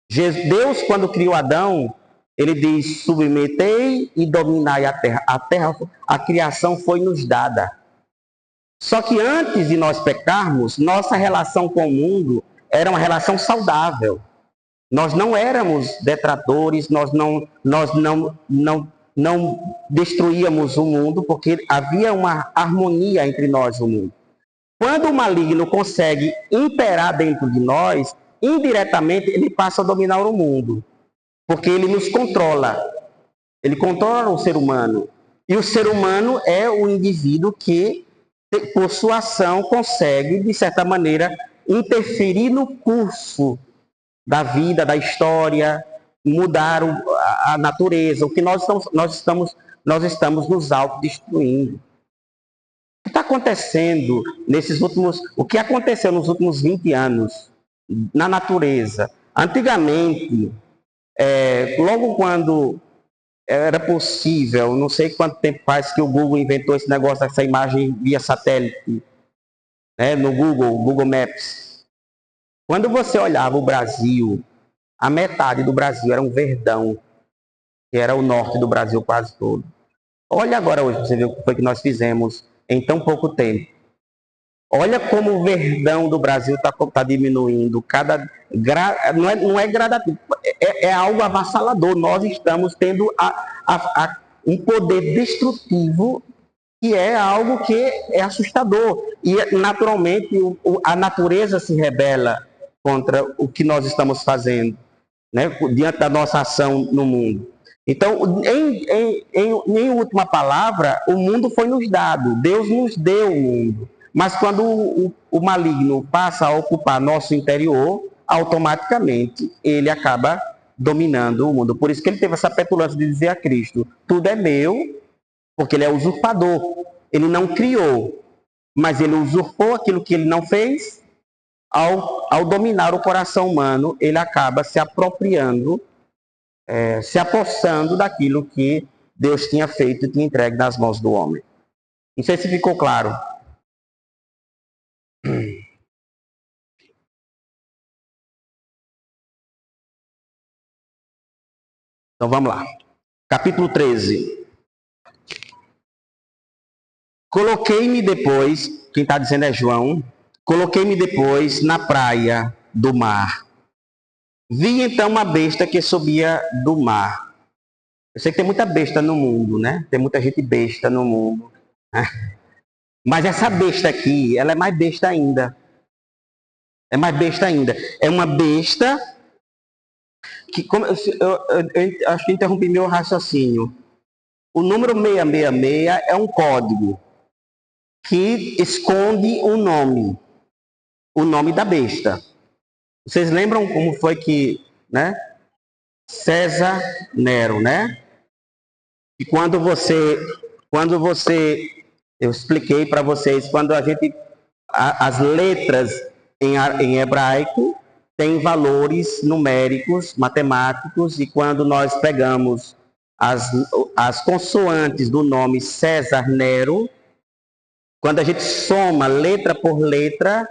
Deus, quando criou Adão, ele diz, submetei e dominai a terra. A criação foi nos dada. Só que antes de nós pecarmos, nossa relação com o mundo era uma relação saudável. Nós não éramos detratores, nós não destruíamos o mundo, porque havia uma harmonia entre nós e o mundo. Quando o maligno consegue imperar dentro de nós, indiretamente ele passa a dominar o mundo, porque ele nos controla. Ele controla o ser humano. E o ser humano é o indivíduo que, por sua ação, consegue, de certa maneira, interferir no curso da vida, da história, mudar a natureza, o que nós estamos nos autodestruindo. O que está acontecendo o que aconteceu nos últimos 20 anos na natureza? Antigamente, logo quando era possível, não sei quanto tempo faz que o Google inventou esse negócio dessa imagem via satélite, né, no Google Maps. Quando você olhava o Brasil, a metade do Brasil era um verdão, que era o norte do Brasil quase todo. Olha agora hoje, você vê o que foi que nós fizemos em tão pouco tempo. Olha como o verdão do Brasil está diminuindo. Não é gradativo, é algo avassalador. Nós estamos tendo um poder destrutivo que é algo que é assustador. E, naturalmente, a natureza se rebela contra o que nós estamos fazendo, né, diante da nossa ação no mundo. Então, em última palavra, o mundo foi nos dado, Deus nos deu o mundo. Mas quando o maligno passa a ocupar nosso interior, automaticamente ele acaba dominando o mundo. Por isso que ele teve essa petulância de dizer a Cristo: tudo é meu, porque ele é usurpador. Ele não criou, mas ele usurpou aquilo que ele não fez. Ao dominar o coração humano, ele acaba se apropriando, se apossando daquilo que Deus tinha feito e tinha entregue nas mãos do homem. Não sei se ficou claro. Então vamos lá. Capítulo 13. Coloquei-me depois, quem está dizendo é João, coloquei-me depois na praia do mar. Vi então uma besta que subia do mar. Eu sei que tem muita besta no mundo, né? Tem muita gente besta no mundo. Né? Mas essa besta aqui, ela é mais besta ainda. É mais besta ainda. É uma besta que, eu acho que interrompi meu raciocínio. O número 666 é um código que esconde o nome da besta. Vocês lembram como foi que, né? César Nero, né? E quando você, eu expliquei para vocês, quando as letras em hebraico têm valores numéricos, matemáticos, e quando nós pegamos as consoantes do nome César Nero, quando a gente soma letra por letra,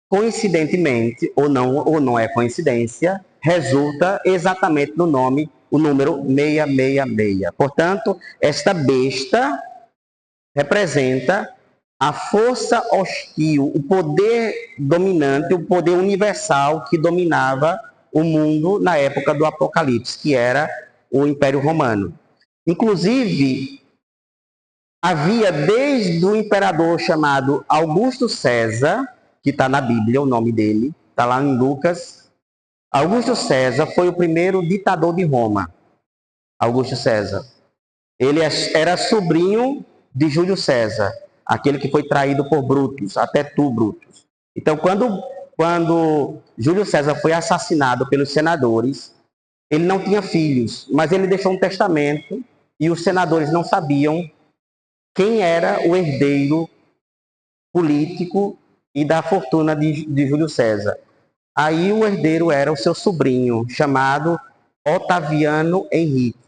coincidentemente, ou não é coincidência, resulta exatamente no nome, o número 666. Portanto, esta besta representa a força hostil, o poder dominante, o poder universal que dominava o mundo na época do Apocalipse, que era o Império Romano. Inclusive, havia desde o imperador chamado Augusto César, que está na Bíblia, o nome dele, está lá em Lucas. Augusto César foi o primeiro ditador de Roma. Augusto César. Ele era sobrinho de Júlio César, aquele que foi traído por Brutus, até tu, Brutus. Então, quando Júlio César foi assassinado pelos senadores, ele não tinha filhos, mas ele deixou um testamento e os senadores não sabiam quem era o herdeiro político e da fortuna de Júlio César. Aí o herdeiro era o seu sobrinho, chamado Otaviano Henrique.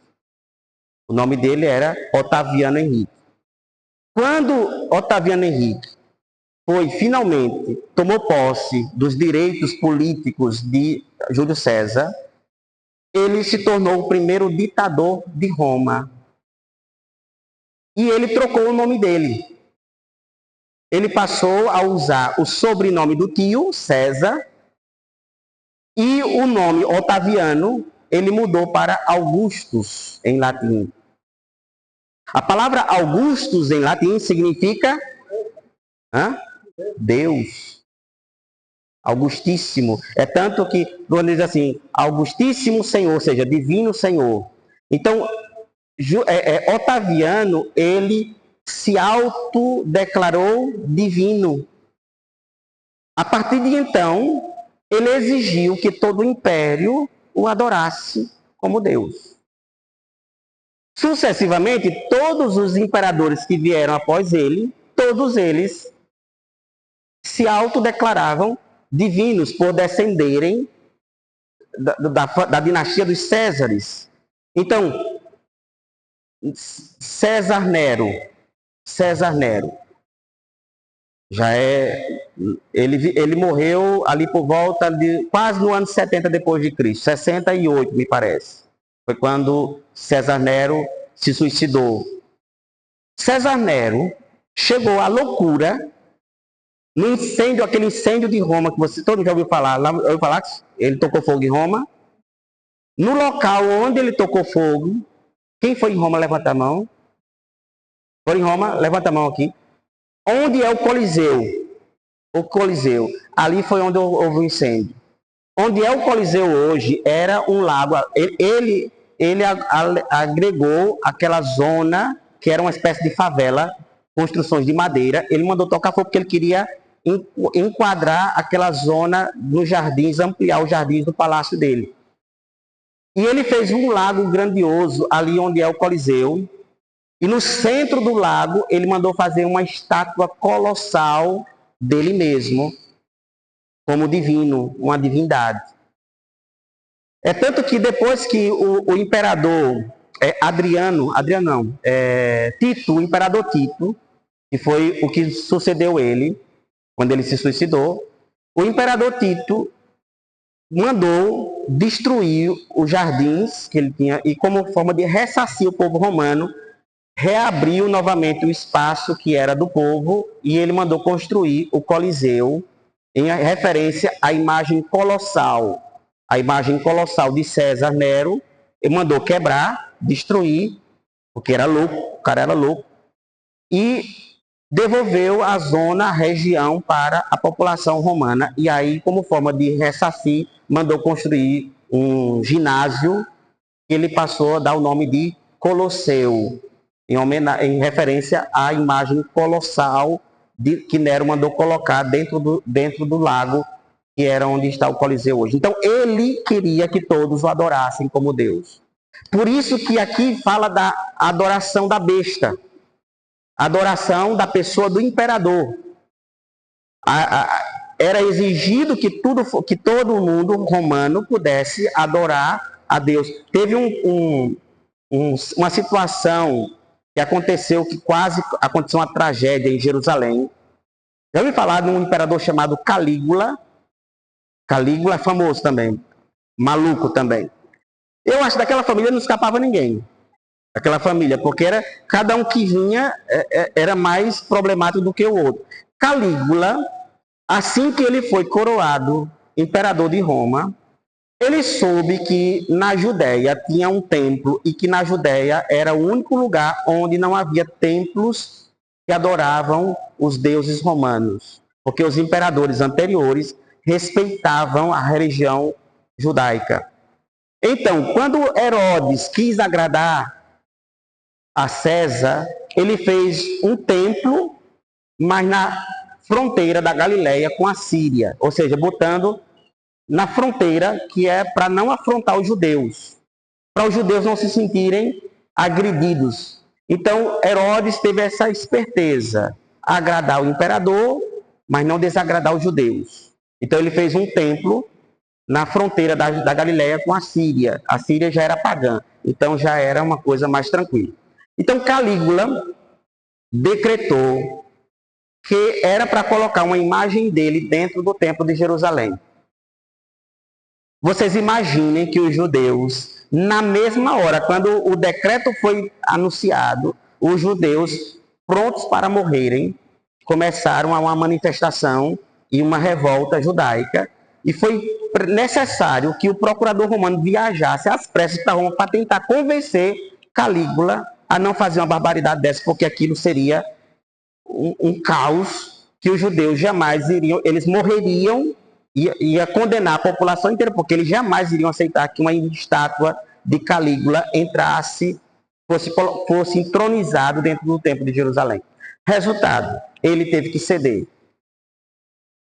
O nome dele era Otaviano Henrique. Quando Otaviano Henrique finalmente tomou posse dos direitos políticos de Júlio César, ele se tornou o primeiro ditador de Roma. E ele trocou o nome dele. Ele passou a usar o sobrenome do tio, César, e o nome Otaviano, ele mudou para Augustus, em latim. A palavra Augustus, em latim, significa Deus. Augustíssimo. É tanto que, quando diz assim, Augustíssimo Senhor, ou seja, Divino Senhor. Então, Otaviano, ele se autodeclarou divino. A partir de então, ele exigiu que todo o império o adorasse como Deus. Sucessivamente, todos os imperadores que vieram após ele, todos eles se autodeclaravam divinos por descenderem da dinastia dos Césares. Então, César Nero, ele morreu ali por volta de quase no ano 70 depois de Cristo, 68 me parece. Foi quando César Nero se suicidou. César Nero chegou à loucura no incêndio, aquele incêndio de Roma que você todo mundo já ouviu falar. Ouviu falar que ele tocou fogo em Roma? No local onde ele tocou fogo, quem foi em Roma, levanta a mão. Foi em Roma, levanta a mão aqui. Onde é o Coliseu? O Coliseu. Ali foi onde houve o incêndio. Onde é o Coliseu hoje era um lago. Ele agregou aquela zona que era uma espécie de favela, construções de madeira. Ele mandou tocar fogo porque ele queria enquadrar aquela zona nos jardins, ampliar os jardins do palácio dele. E ele fez um lago grandioso ali onde é o Coliseu. E no centro do lago ele mandou fazer uma estátua colossal dele mesmo, como divino, uma divindade. É tanto que depois que o imperador Tito, o imperador Tito, que foi o que sucedeu ele, quando ele se suicidou, o imperador Tito mandou destruir os jardins que ele tinha e, como forma de ressarcir o povo romano, reabriu novamente o espaço que era do povo e ele mandou construir o Coliseu em referência à imagem colossal. A imagem colossal de César Nero, ele mandou quebrar, destruir, porque era louco, o cara era louco, e devolveu a zona, a região para a população romana. E aí, como forma de ressarcir, mandou construir um ginásio que ele passou a dar o nome de Colosseu, em referência à imagem colossal que Nero mandou colocar dentro do lago, que era onde está o Coliseu hoje. Então, ele queria que todos o adorassem como Deus. Por isso que aqui fala da adoração da besta, adoração da pessoa do imperador. Era exigido que todo mundo romano pudesse adorar a Deus. Teve uma situação que aconteceu, que quase aconteceu uma tragédia em Jerusalém. Já ouvi falar de um imperador chamado Calígula. Calígula é famoso também, maluco também. Eu acho que daquela família não escapava ninguém. Aquela família, porque cada um que vinha era mais problemático do que o outro. Calígula, assim que ele foi coroado imperador de Roma, ele soube que na Judéia tinha um templo e que na Judéia era o único lugar onde não havia templos que adoravam os deuses romanos, porque os imperadores anteriores respeitavam a religião judaica. Então, quando Herodes quis agradar a César, ele fez um templo, mas na fronteira da Galileia com a Síria, ou seja, botando na fronteira, que é para não afrontar os judeus, para os judeus não se sentirem agredidos. Então, Herodes teve essa esperteza, agradar o imperador, mas não desagradar os judeus. Então, ele fez um templo na fronteira da Galileia com a Síria. A Síria já era pagã, então já era uma coisa mais tranquila. Então, Calígula decretou que era para colocar uma imagem dele dentro do templo de Jerusalém. Vocês imaginem que os judeus, na mesma hora, quando o decreto foi anunciado, os judeus, prontos para morrerem, começaram uma manifestação e uma revolta judaica, e foi necessário que o procurador romano viajasse às pressas para Roma para tentar convencer Calígula a não fazer uma barbaridade dessa, porque aquilo seria um caos que os judeus jamais iriam, eles morreriam, ia condenar a população inteira, porque eles jamais iriam aceitar que uma estátua de Calígula entrasse, fosse entronizado dentro do templo de Jerusalém. Resultado, ele teve que ceder.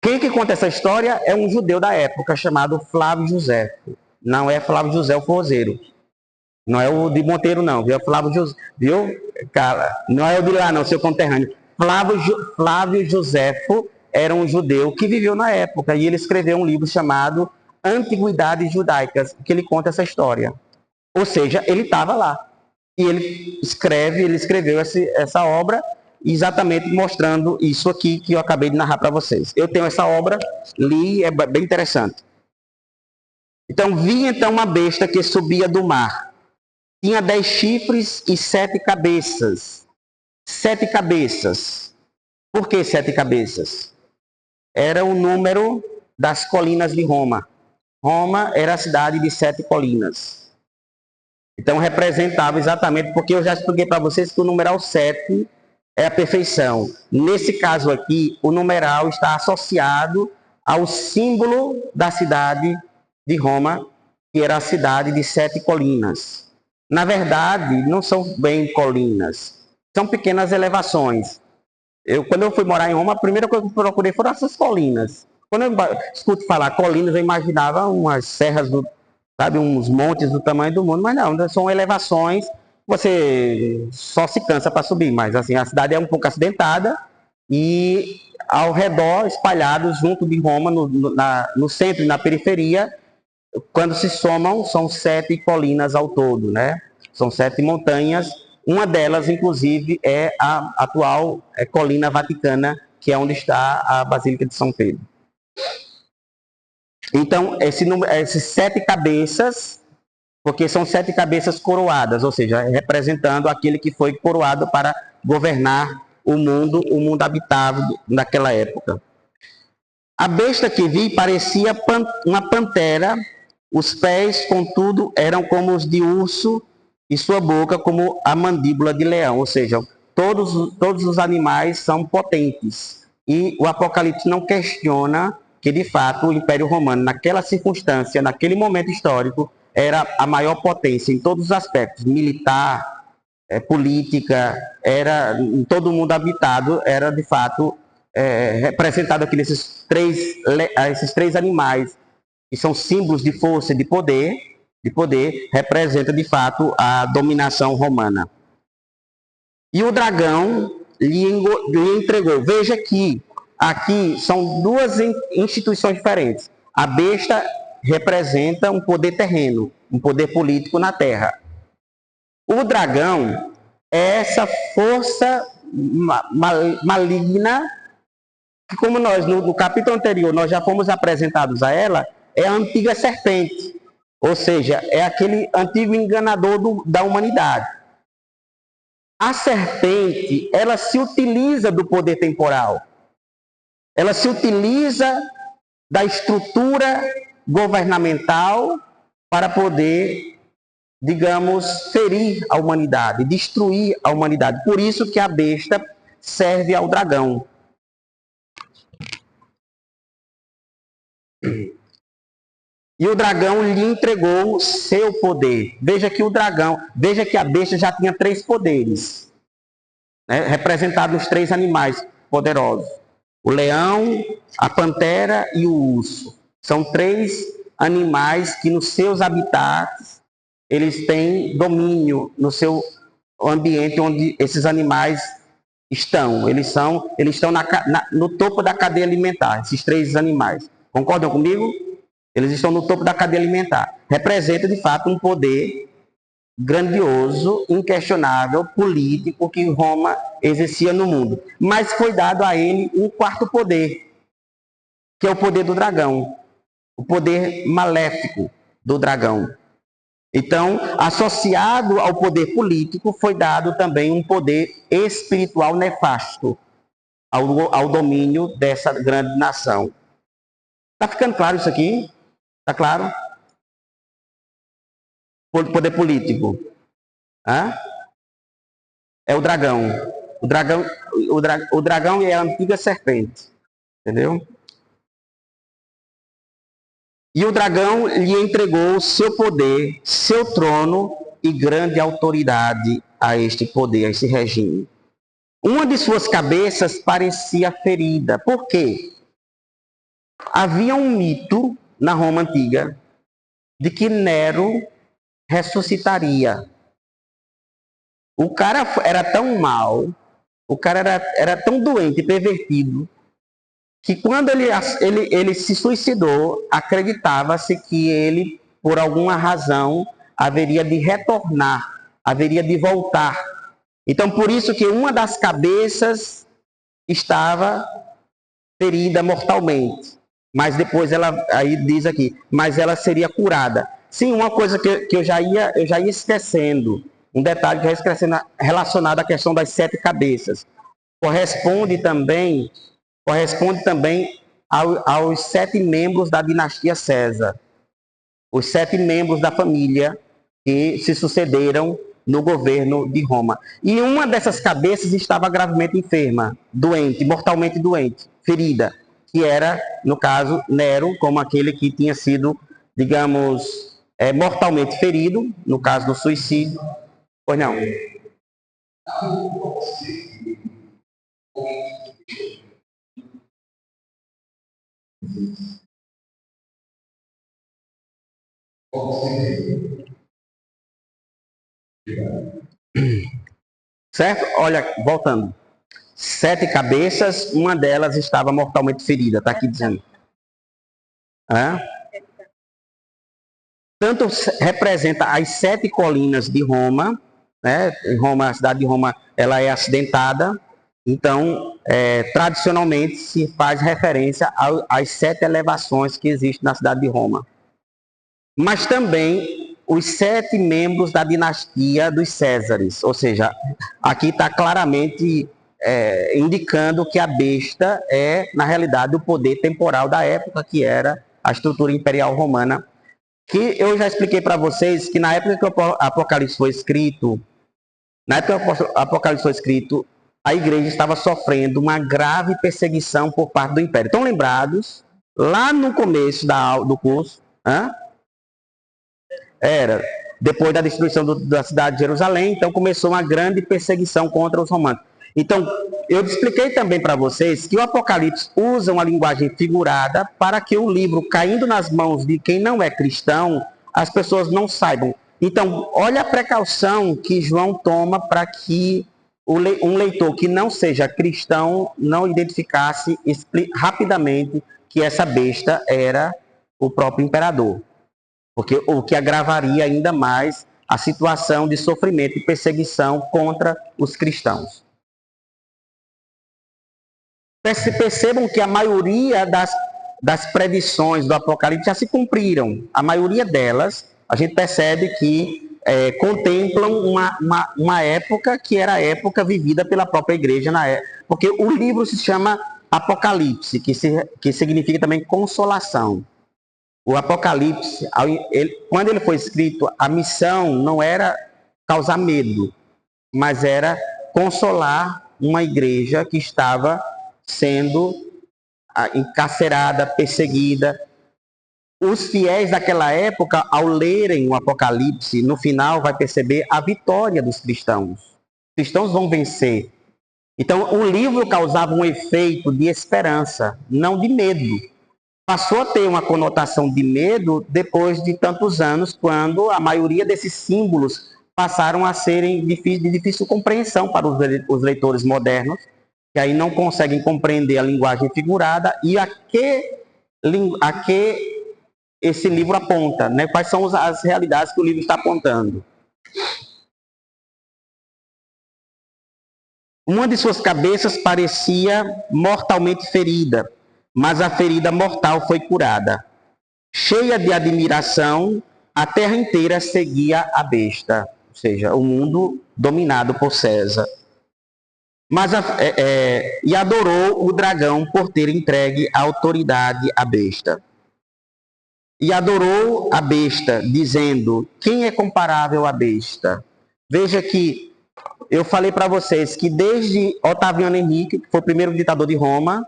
Quem que conta essa história é um judeu da época chamado Flávio José. Não é Flávio José o forzeiro. Não é o de Monteiro, não. Viu? Flávio José, viu? Cara, não é o de lá, não, seu conterrâneo. Flávio Joséfo era um judeu que viveu na época e ele escreveu um livro chamado Antiguidades Judaicas, que ele conta essa história. Ou seja, ele estava lá. E ele escreveu essa obra exatamente mostrando isso aqui que eu acabei de narrar para vocês. Eu tenho essa obra, li, é bem interessante. Então, vi uma besta que subia do mar. Tinha 10 chifres e 7 cabeças. 7 cabeças. Por que 7 cabeças? Era o número das colinas de Roma. Roma era a cidade de 7 colinas. Então representava exatamente, porque eu já expliquei para vocês que o numeral 7 é a perfeição. Nesse caso aqui, o numeral está associado ao símbolo da cidade de Roma, que era a cidade de 7 colinas. Na verdade, não são bem colinas, são pequenas elevações. Quando eu fui morar em Roma, a primeira coisa que eu procurei foram essas colinas. Quando eu escuto falar colinas, eu imaginava umas serras, sabe, uns montes do tamanho do mundo, mas não, são elevações, você só se cansa para subir, mas assim, a cidade é um pouco acidentada e ao redor, espalhados junto de Roma, no centro e na periferia, quando se somam, são 7 colinas ao todo, né? São 7 montanhas. Uma delas, inclusive, é a atual colina vaticana, que é onde está a Basílica de São Pedro. Então, esses 7 cabeças, porque são 7 cabeças coroadas, ou seja, representando aquele que foi coroado para governar o mundo habitado naquela época. A besta que vi parecia uma pantera, os pés, contudo, eram como os de urso e sua boca como a mandíbula de leão, ou seja, todos os animais são potentes. E o Apocalipse não questiona que, de fato, o Império Romano, naquela circunstância, naquele momento histórico, era a maior potência em todos os aspectos, militar, política, era em todo o mundo habitado, era de fato representado aqui nesses esses 3 animais, que são símbolos de força e de poder, representa de fato a dominação romana. E o dragão lhe entregou. Veja que aqui são 2 instituições diferentes. A besta representa um poder terreno, um poder político na terra. O dragão é essa força maligna que, como nós no capítulo anterior nós já fomos apresentados a ela, é a antiga serpente, ou seja, é aquele antigo enganador da humanidade. A serpente, ela se utiliza do poder temporal, ela se utiliza da estrutura governamental para poder, digamos, ferir a humanidade, destruir a humanidade. Por isso que a besta serve ao dragão. E o dragão lhe entregou o seu poder. Veja que a besta já tinha 3 poderes, né, representados nos 3 animais poderosos. O leão, a pantera e o urso. São 3 animais que nos seus habitats, eles têm domínio no seu ambiente onde esses animais estão. Eles estão no topo da cadeia alimentar, esses 3 animais. Concordam comigo? Eles estão no topo da cadeia alimentar. Representa, de fato, um poder grandioso, inquestionável, político, que Roma exercia no mundo. Mas foi dado a ele um 4º poder, que é o poder do dragão. O poder maléfico do dragão. Então, associado ao poder político, foi dado também um poder espiritual nefasto ao domínio dessa grande nação. Está ficando claro isso aqui? Está claro? Poder político. É o dragão. O dragão é a antiga serpente. Entendeu? E o dragão lhe entregou seu poder, seu trono e grande autoridade a este poder, a esse regime. Uma de suas cabeças parecia ferida. Por quê? Havia um mito na Roma antiga de que Nero ressuscitaria. O cara era tão mau, o cara era tão doente e pervertido, que quando ele se suicidou, acreditava-se que ele, por alguma razão, haveria de retornar, haveria de voltar. Então, por isso que uma das cabeças estava ferida mortalmente. Mas depois aí diz aqui, mas ela seria curada. Sim, uma coisa que eu já ia esquecendo. Um detalhe que é relacionado à questão das 7 cabeças. Corresponde também aos 7 membros da dinastia César. Os 7 membros da família que se sucederam no governo de Roma. E uma dessas cabeças estava gravemente enferma, doente, mortalmente doente, ferida, que era, no caso, Nero, como aquele que tinha sido, digamos, mortalmente ferido, no caso do suicídio. Pois não. Certo? Olha, voltando. 7 cabeças, uma delas estava mortalmente ferida, está aqui dizendo. Tanto representa as 7 colinas de Roma, né? Roma, a cidade de Roma, ela é acidentada, então, tradicionalmente se faz referência às 7 elevações que existem na cidade de Roma. Mas também os 7 membros da dinastia dos Césares, ou seja, aqui está claramente indicando que a besta é, na realidade, o poder temporal da época, que era a estrutura imperial romana, que eu já expliquei para vocês que na época que o Apocalipse foi escrito, a igreja estava sofrendo uma grave perseguição por parte do império. Estão lembrados? Lá no começo do curso, era depois da destruição da cidade de Jerusalém, então começou uma grande perseguição contra os romanos. Então, eu expliquei também para vocês que o Apocalipse usa uma linguagem figurada para que o livro, caindo nas mãos de quem não é cristão, as pessoas não saibam. Então, olha a precaução que João toma para que um leitor que não seja cristão não identificasse rapidamente que essa besta era o próprio imperador. Porque o que agravaria ainda mais a situação de sofrimento e perseguição contra os cristãos. Percebam que a maioria das predições do Apocalipse já se cumpriram. A maioria delas, a gente percebe que contemplam uma época que era a época vivida pela própria igreja na época. Porque o livro se chama Apocalipse, que significa também consolação. O Apocalipse, quando ele foi escrito, a missão não era causar medo, mas era consolar uma igreja que estava sendo encarcerada, perseguida. Os fiéis daquela época, ao lerem o Apocalipse, no final vai perceber a vitória dos cristãos. Os cristãos vão vencer. Então, o livro causava um efeito de esperança, não de medo. Passou a ter uma conotação de medo depois de tantos anos, quando a maioria desses símbolos passaram a serem de difícil compreensão para os leitores modernos, que aí não conseguem compreender a linguagem figurada e a que esse livro aponta, né? Quais são as realidades que o livro está apontando. Uma de suas cabeças parecia mortalmente ferida, mas a ferida mortal foi curada. Cheia de admiração, a terra inteira seguia a besta, ou seja, o mundo dominado por César. E adorou o dragão por ter entregue a autoridade à besta. E adorou a besta, dizendo: quem é comparável à besta? Veja que eu falei para vocês que desde Otaviano Henrique, que foi o primeiro ditador de Roma,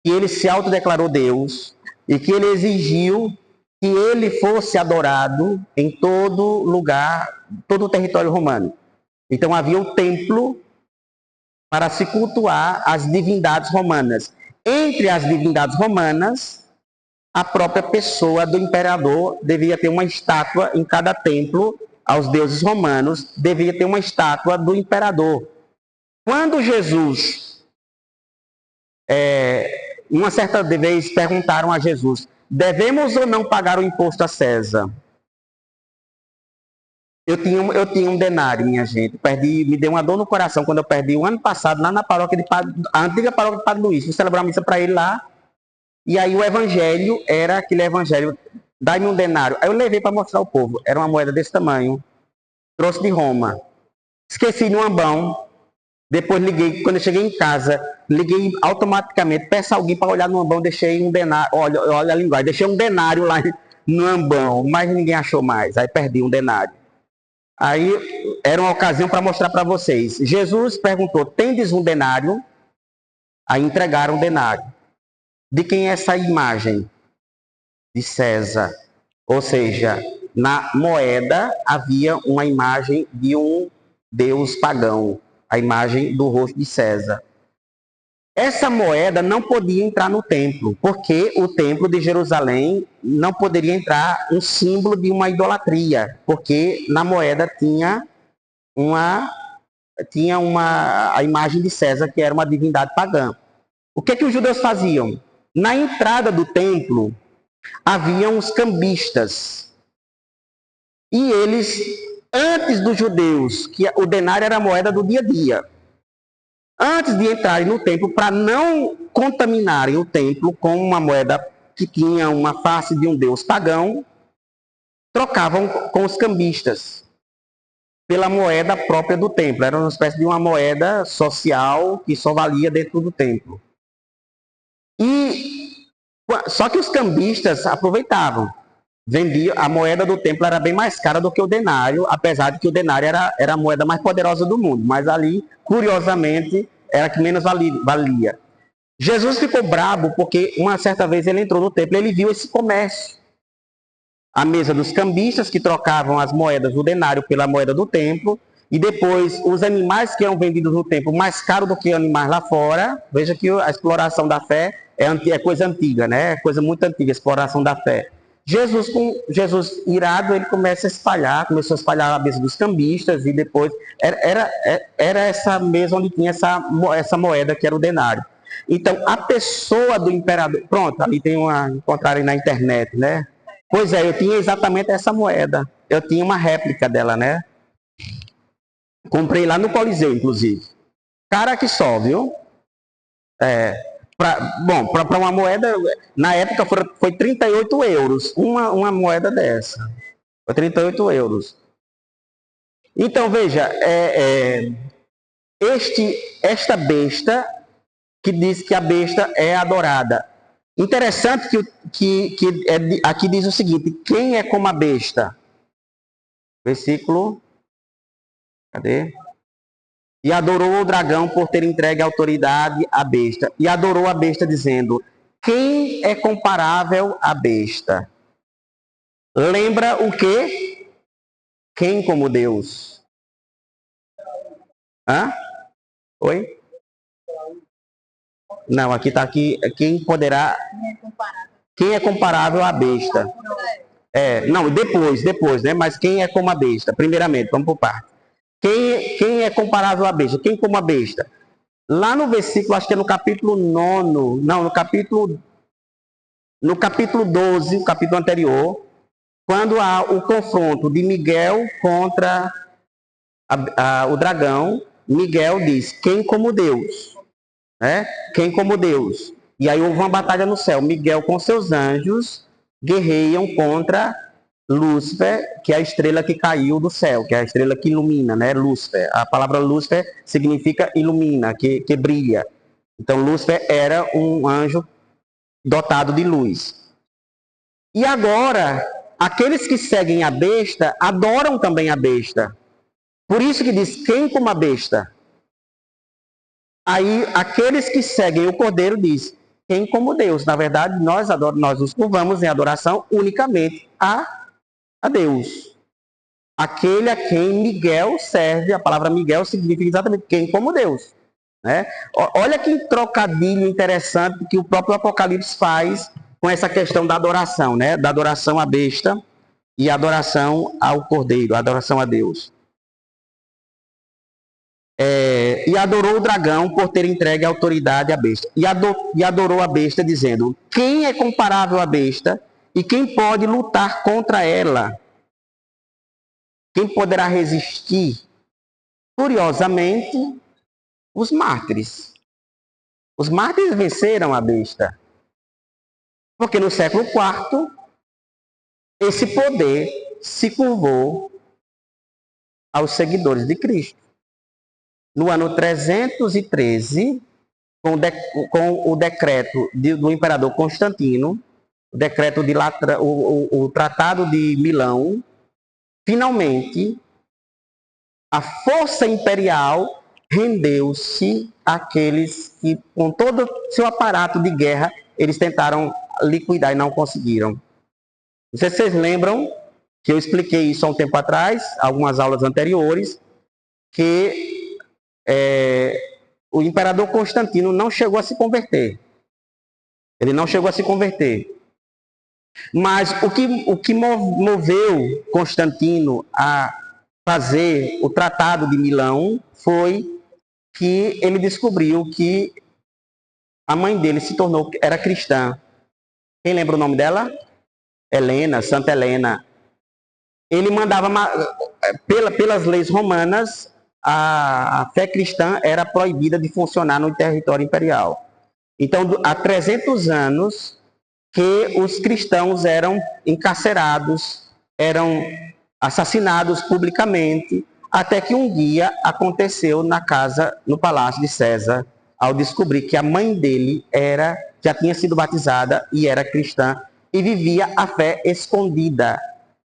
que ele se autodeclarou Deus e que ele exigiu que ele fosse adorado em todo lugar, todo o território romano. Então havia um templo para se cultuar as divindades romanas. Entre as divindades romanas, a própria pessoa do imperador devia ter uma estátua em cada templo. Aos deuses romanos, devia ter uma estátua do imperador. Quando Jesus, uma certa vez, perguntaram a Jesus: devemos ou não pagar o imposto a César? Eu tinha um denário, minha gente. Me deu uma dor no coração quando eu perdi o ano passado, lá na paróquia a antiga paróquia de Padre Luís. Fui celebrar a missa para ele lá. E aí o evangelho era aquele evangelho: dai-me um denário. Aí eu levei para mostrar ao povo. Era uma moeda desse tamanho. Trouxe de Roma. Esqueci no ambão. Depois liguei, quando eu cheguei em casa, liguei automaticamente, peço alguém para olhar no ambão, deixei um denário, olha a linguagem, deixei um denário lá no ambão, mas ninguém achou mais, aí perdi um denário. Aí era uma ocasião para mostrar para vocês. Jesus perguntou, tendes um denário? Aí entregaram um denário. De quem é essa imagem? De César. Ou seja, na moeda havia uma imagem de um deus pagão, a imagem do rosto de César. Essa moeda não podia entrar no templo, porque o templo de Jerusalém não poderia entrar um símbolo de uma idolatria, porque na moeda tinha a imagem de César, que era uma divindade pagã. O que os judeus faziam? Na entrada do templo, haviam os cambistas. E eles, antes dos judeus, que o denário era a moeda do dia a dia, antes de entrarem no templo, para não contaminarem o templo com uma moeda que tinha uma face de um deus pagão, trocavam com os cambistas pela moeda própria do templo. Era uma espécie de uma moeda social que só valia dentro do templo. Só que os cambistas aproveitavam. Vendiam, a moeda do templo era bem mais cara do que o denário, apesar de que o denário era a moeda mais poderosa do mundo. Mas ali, curiosamente, era a que menos valia. Jesus ficou bravo porque uma certa vez ele entrou no templo e ele viu esse comércio. A mesa dos cambistas que trocavam as moedas do denário pela moeda do templo, e depois os animais que eram vendidos no templo mais caro do que animais lá fora. Veja que a exploração da fé é coisa antiga, né? É coisa muito antiga, a exploração da fé. Jesus irado, ele começou a espalhar a mesa dos cambistas, e depois era essa mesa onde tinha essa moeda que era o denário. Então, a pessoa do imperador, pronto, ali tem encontrarem na internet, né? Pois é, eu tinha exatamente essa moeda. Eu tinha uma réplica dela, né? Comprei lá no Coliseu, inclusive. Cara que só, viu? Para uma moeda, na época foi 38 euros. Uma moeda dessa. Foi 38 euros. Então, veja, esta besta, que diz que a besta é adorada. Interessante que aqui diz o seguinte: quem é como a besta? Versículo. Cadê? E adorou o dragão por ter entregue a autoridade à besta. E adorou a besta, dizendo: quem é comparável à besta? Lembra o quê? Quem como Deus? Hã? Oi? Não, aqui está aqui. Quem poderá. Quem é comparável à besta? Não, depois, né? Mas quem é como a besta? Primeiramente, vamos por parte. Quem é comparável à besta? Quem como a besta? Lá no versículo, acho que é no capítulo 9, não, no capítulo 12, o capítulo anterior, quando há o confronto de Miguel contra o dragão, Miguel diz: quem como Deus? Quem como Deus? E aí houve uma batalha no céu. Miguel com seus anjos guerreiam contra Lúcifer, que é a estrela que caiu do céu, que é a estrela que ilumina, né? Lúcifer. A palavra Lúcifer significa ilumina, que brilha. Então Lúcifer era um anjo dotado de luz. E agora, aqueles que seguem a besta adoram também a besta. Por isso que diz: quem como a besta? Aí, aqueles que seguem o Cordeiro diz: quem como Deus? Na verdade, nós nos curvamos em adoração unicamente a Deus. Aquele a quem Miguel serve. A palavra Miguel significa exatamente quem como Deus. Né? Olha que trocadilho interessante que o próprio Apocalipse faz com essa questão da adoração, né? Da adoração à besta e adoração ao Cordeiro, adoração a Deus. E adorou o dragão por ter entregue a autoridade à besta. E adorou a besta, dizendo: quem é comparável à besta e quem pode lutar contra ela? Quem poderá resistir? Curiosamente, os mártires. Os mártires venceram a besta. Porque no século IV, esse poder se curvou aos seguidores de Cristo. No ano 313, com o decreto do imperador Constantino, o decreto de o Tratado de Milão, finalmente a força imperial rendeu-se àqueles que, com todo o seu aparato de guerra, eles tentaram liquidar e não conseguiram. Não sei se vocês lembram que eu expliquei isso há um tempo atrás, algumas aulas anteriores, que o imperador Constantino não chegou a se converter. Ele não chegou a se converter. Mas o que moveu Constantino a fazer o Tratado de Milão foi que ele descobriu que a mãe dele era cristã. Quem lembra o nome dela? Helena, Santa Helena. Ele mandava, pelas leis romanas, a fé cristã era proibida de funcionar no território imperial. Então, há 300 anos que os cristãos eram encarcerados, eram assassinados publicamente, até que um dia aconteceu no palácio de César, ao descobrir que a mãe dele já tinha sido batizada e era cristã, e vivia a fé escondida,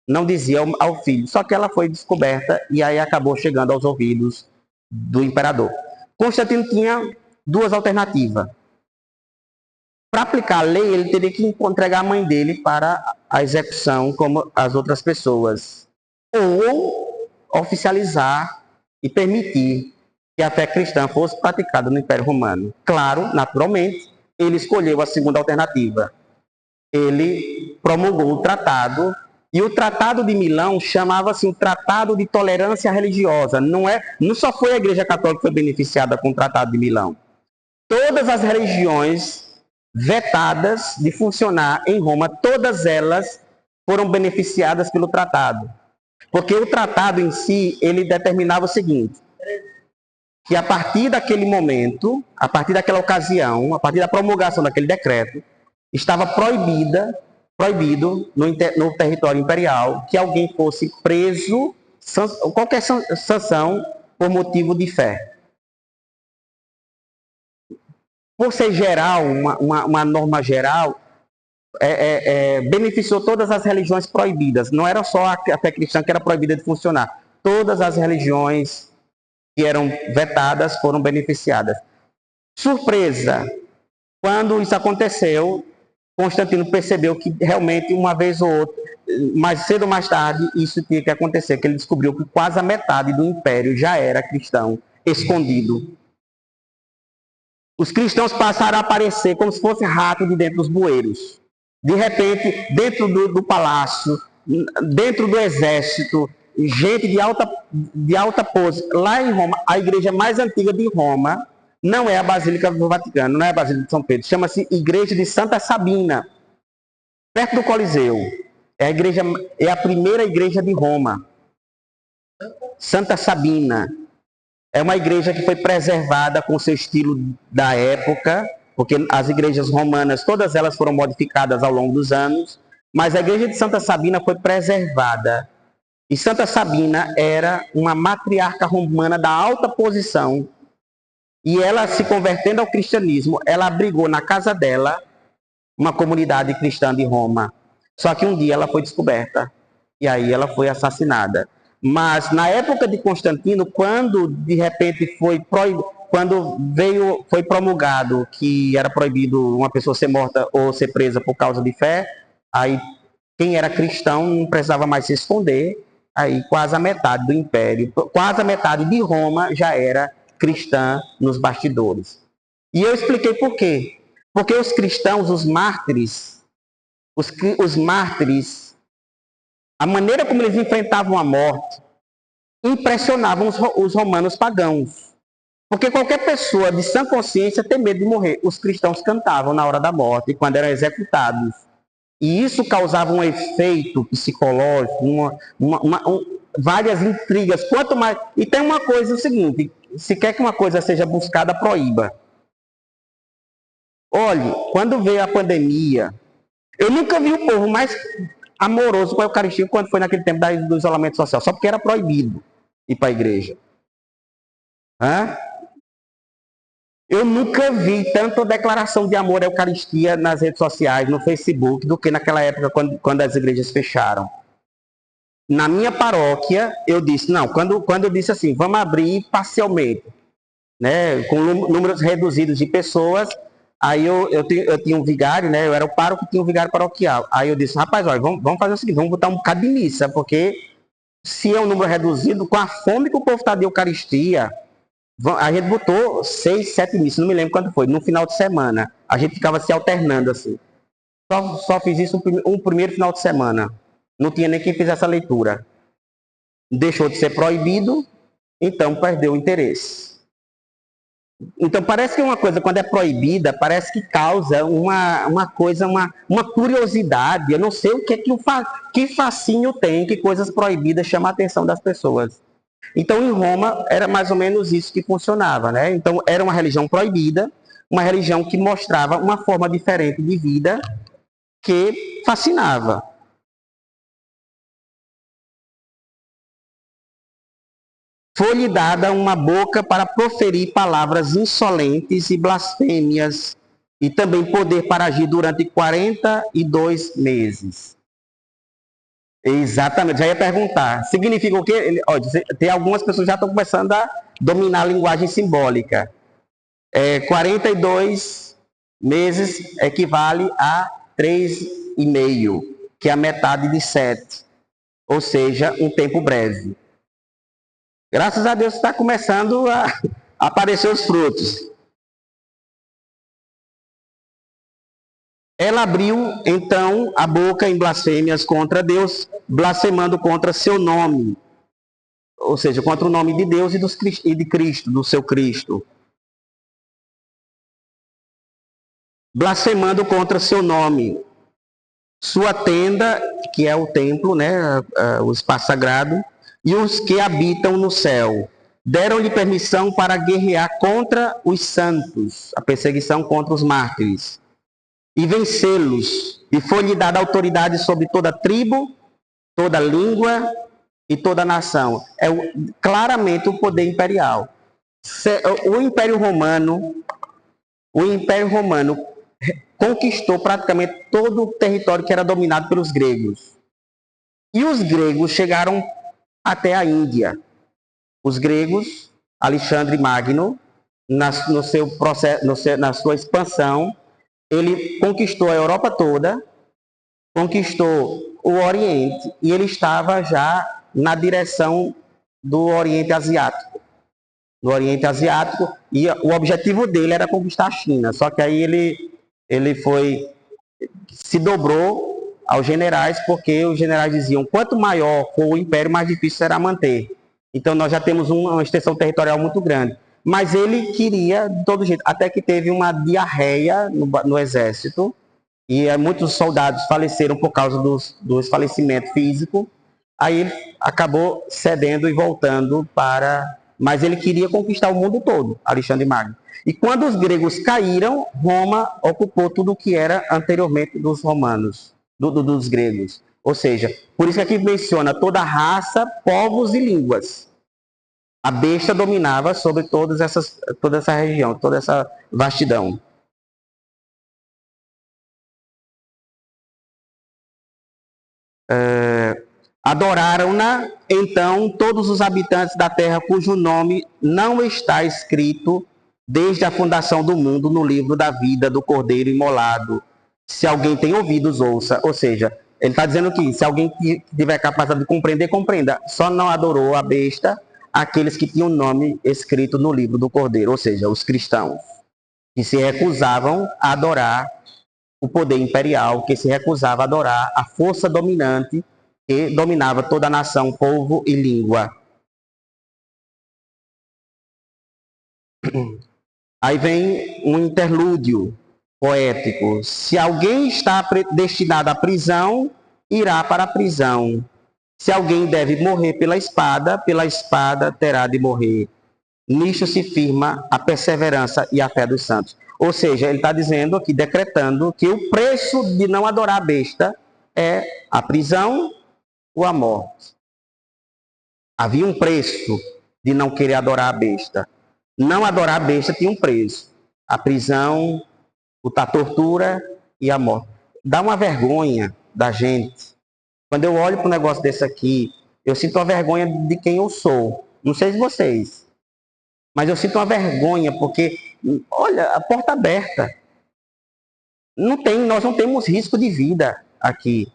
não dizia ao filho, só que ela foi descoberta e aí acabou chegando aos ouvidos do imperador. Constantino tinha duas alternativas. Para aplicar a lei, ele teria que entregar a mãe dele para a execução como as outras pessoas. Ou oficializar e permitir que a fé cristã fosse praticada no Império Romano. Claro, naturalmente, ele escolheu a segunda alternativa. Ele promulgou o tratado, e o Tratado de Milão chamava-se o Tratado de Tolerância Religiosa. Não só foi a Igreja Católica que foi beneficiada com o Tratado de Milão. Todas as religiões vetadas de funcionar em Roma, todas elas foram beneficiadas pelo tratado. Porque o tratado em si, ele determinava o seguinte, que a partir daquele momento, a partir daquela ocasião, a partir da promulgação daquele decreto, estava proibido no território imperial que alguém fosse preso, qualquer sanção, por motivo de fé. Por ser geral, uma norma geral, beneficiou todas as religiões proibidas. Não era só a fé cristã que era proibida de funcionar. Todas as religiões que eram vetadas foram beneficiadas. Surpresa! Quando isso aconteceu, Constantino percebeu que realmente, uma vez ou outra, mais cedo ou mais tarde, isso tinha que acontecer, que ele descobriu que quase a metade do império já era cristão, escondido. Os cristãos passaram a aparecer como se fosse rato de dentro dos bueiros. De repente, dentro do palácio, dentro do exército, gente de alta pose. Lá em Roma, a igreja mais antiga de Roma não é a Basílica do Vaticano, não é a Basílica de São Pedro. Chama-se Igreja de Santa Sabina, perto do Coliseu. É a primeira igreja de Roma. Santa Sabina. É uma igreja que foi preservada com o seu estilo da época, porque as igrejas romanas, todas elas foram modificadas ao longo dos anos, mas a igreja de Santa Sabina foi preservada. E Santa Sabina era uma matriarca romana da alta posição, e ela, se convertendo ao cristianismo, ela abrigou na casa dela uma comunidade cristã de Roma. Só que um dia ela foi descoberta, e aí ela foi assassinada. Mas na época de Constantino, quando de repente foi promulgado que era proibido uma pessoa ser morta ou ser presa por causa de fé, aí quem era cristão não precisava mais se esconder, aí quase a metade do império, quase a metade de Roma já era cristã nos bastidores. E eu expliquei por quê. Porque os cristãos, os mártires, a maneira como eles enfrentavam a morte impressionavam os romanos pagãos. Porque qualquer pessoa de sã consciência tem medo de morrer. Os cristãos cantavam na hora da morte, quando eram executados. E isso causava um efeito psicológico, várias intrigas. Quanto mais... E tem uma coisa, o seguinte, se quer que uma coisa seja buscada, proíba. Olhe, quando veio a pandemia, eu nunca vi o povo mais amoroso com a Eucaristia quando foi naquele tempo do isolamento social, só porque era proibido. ir para a igreja. Hã? Eu nunca vi tanta declaração de amor à Eucaristia nas redes sociais, no Facebook, do que naquela época quando as igrejas fecharam. Na minha paróquia, eu disse, não, quando eu disse assim, vamos abrir parcialmente, né, com números reduzidos de pessoas, aí eu tinha um vigário, né, eu era o pároco que tinha um vigário paroquial. Aí eu disse, rapaz, olha, vamos fazer o seguinte, vamos botar um bocado de missa, porque se é um número reduzido, com a fome que o povo está de Eucaristia, a gente botou 6, 7 missas, não me lembro quanto foi, no final de semana. A gente ficava se alternando assim. Só fiz isso um primeiro final de semana. Não tinha nem quem fizesse a leitura. Deixou de ser proibido, então perdeu o interesse. Então parece que uma coisa, quando é proibida, parece que causa uma coisa, uma curiosidade. Eu não sei o que fascínio tem, que coisas proibidas chamam a atenção das pessoas. Então, em Roma, era mais ou menos isso que funcionava, né? Então, era uma religião proibida, uma religião que mostrava uma forma diferente de vida que fascinava. Foi-lhe dada uma boca para proferir palavras insolentes e blasfêmias, e também poder para agir durante 42 meses. Exatamente, já ia perguntar. Significa o quê? Tem algumas pessoas que já estão começando a dominar a linguagem simbólica. 42 meses equivale a 3,5, que é a metade de 7. Ou seja, um tempo breve. Graças a Deus está começando a aparecer os frutos. Ela abriu, então, a boca em blasfêmias contra Deus, blasfemando contra seu nome. Ou seja, contra o nome de Deus e de Cristo, do seu Cristo. Blasfemando contra seu nome. Sua tenda, que é o templo, né, o espaço sagrado, e os que habitam no céu. Deram-lhe permissão para guerrear contra os santos, a perseguição contra os mártires, e vencê-los. E foi-lhe dada autoridade sobre toda tribo, toda língua e toda nação. É claramente o poder imperial. O Império Romano conquistou praticamente todo o território que era dominado pelos gregos. E os gregos chegaram até a Índia. Os gregos, Alexandre Magno, na sua expansão, ele conquistou a Europa toda, conquistou o Oriente, e ele estava já na direção do Oriente Asiático. No Oriente Asiático, e o objetivo dele era conquistar a China. Só que aí ele se dobrou aos generais, porque os generais diziam, quanto maior for o império, mais difícil será manter. Então nós já temos uma extensão territorial muito grande. Mas ele queria, de todo jeito, até que teve uma diarreia no exército, e muitos soldados faleceram por causa do falecimento físico. Aí ele acabou cedendo e voltando para... Mas ele queria conquistar o mundo todo, Alexandre Magno. E quando os gregos caíram, Roma ocupou tudo o que era anteriormente dos romanos, dos gregos. Ou seja, por isso que aqui menciona toda raça, povos e línguas. A besta dominava sobre toda essa região, toda essa vastidão. Adoraram-na, então, todos os habitantes da terra cujo nome não está escrito desde a fundação do mundo no livro da vida do Cordeiro imolado. Se alguém tem ouvidos, ouça. Ou seja, ele está dizendo que se alguém tiver capacidade de compreender, compreenda. Só não adorou a besta aqueles que tinham o nome escrito no livro do Cordeiro, ou seja, os cristãos, que se recusavam a adorar o poder imperial, que se recusava a adorar a força dominante que dominava toda a nação, povo e língua. Aí vem um interlúdio poético. Se alguém está destinado à prisão, irá para a prisão. Se alguém deve morrer pela espada terá de morrer. Nisto se firma a perseverança e a fé dos santos. Ou seja, ele está dizendo aqui, decretando, que o preço de não adorar a besta é a prisão ou a morte. Havia um preço de não querer adorar a besta. Não adorar a besta tinha um preço. A prisão, a tortura e a morte. Dá uma vergonha da gente. Quando eu olho para um negócio desse aqui, eu sinto uma vergonha de quem eu sou. Não sei de vocês, mas eu sinto uma vergonha porque, olha, a porta aberta. Nós não temos risco de vida aqui.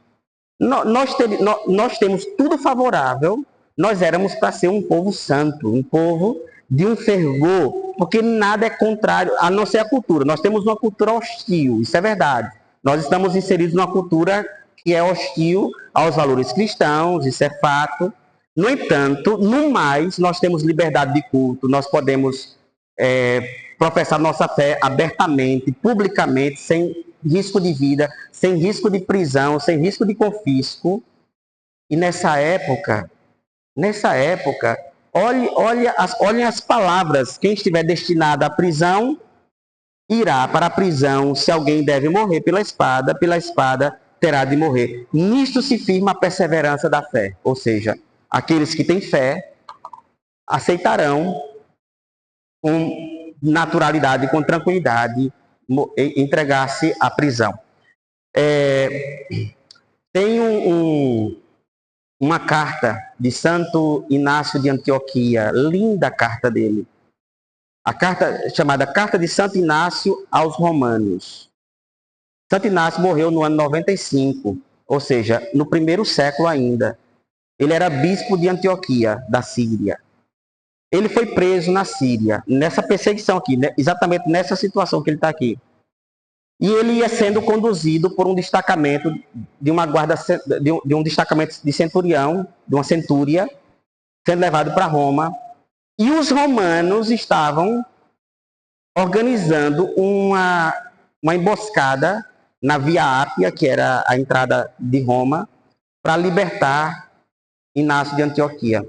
Nós temos tudo favorável. Nós éramos para ser um povo santo, um povo de um fervor, porque nada é contrário, a não ser a cultura. Nós temos uma cultura hostil, isso é verdade. Nós estamos inseridos numa cultura que é hostil aos valores cristãos, isso é fato. No entanto, no mais, nós temos liberdade de culto, nós podemos professar nossa fé abertamente, publicamente, sem risco de vida, sem risco de prisão, sem risco de confisco. E nessa época, olhem as palavras. Quem estiver destinado à prisão, irá para a prisão. Se alguém deve morrer pela espada terá de morrer. Nisto se firma a perseverança da fé. Ou seja, aqueles que têm fé aceitarão com naturalidade, com tranquilidade, entregar-se à prisão. Tem uma carta de Santo Inácio de Antioquia, linda carta dele. A carta chamada Carta de Santo Inácio aos Romanos. Santo Inácio morreu no ano 95, ou seja, no primeiro século ainda. Ele era bispo de Antioquia, da Síria. Ele foi preso na Síria, nessa perseguição aqui, exatamente nessa situação que ele está aqui. E ele ia sendo conduzido por um destacamento de uma guarda, de um destacamento de centurião, de uma centúria, sendo levado para Roma. E os romanos estavam organizando uma emboscada na Via Ápia, que era a entrada de Roma, para libertar Inácio de Antioquia.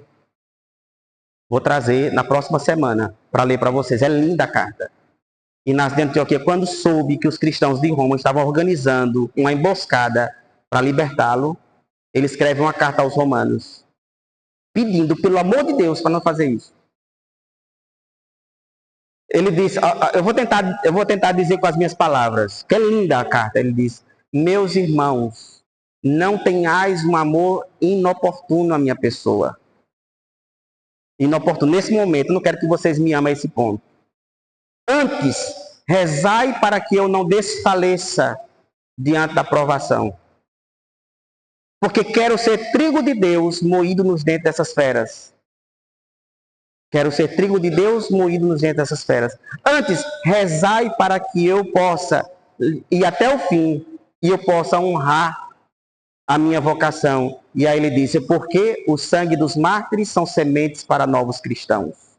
Vou trazer na próxima semana para ler para vocês. É linda a carta. Inácio de Antioquia, quando soube que os cristãos de Roma estavam organizando uma emboscada para libertá-lo, ele escreve uma carta aos romanos, pedindo, pelo amor de Deus, para não fazer isso. Ele diz, eu vou tentar dizer com as minhas palavras, que é linda a carta. Ele diz: meus irmãos, não tenhais um amor inoportuno à minha pessoa. Inoportuno. Nesse momento, não quero que vocês me amem a esse ponto. Antes, rezai para que eu não desfaleça diante da provação. Porque quero ser trigo de Deus moído nos dentes dessas feras. Quero ser trigo de Deus moído nos dentes dessas feras. Antes, rezai para que eu possa ir até o fim e eu possa honrar a minha vocação. E aí ele disse: porque o sangue dos mártires são sementes para novos cristãos.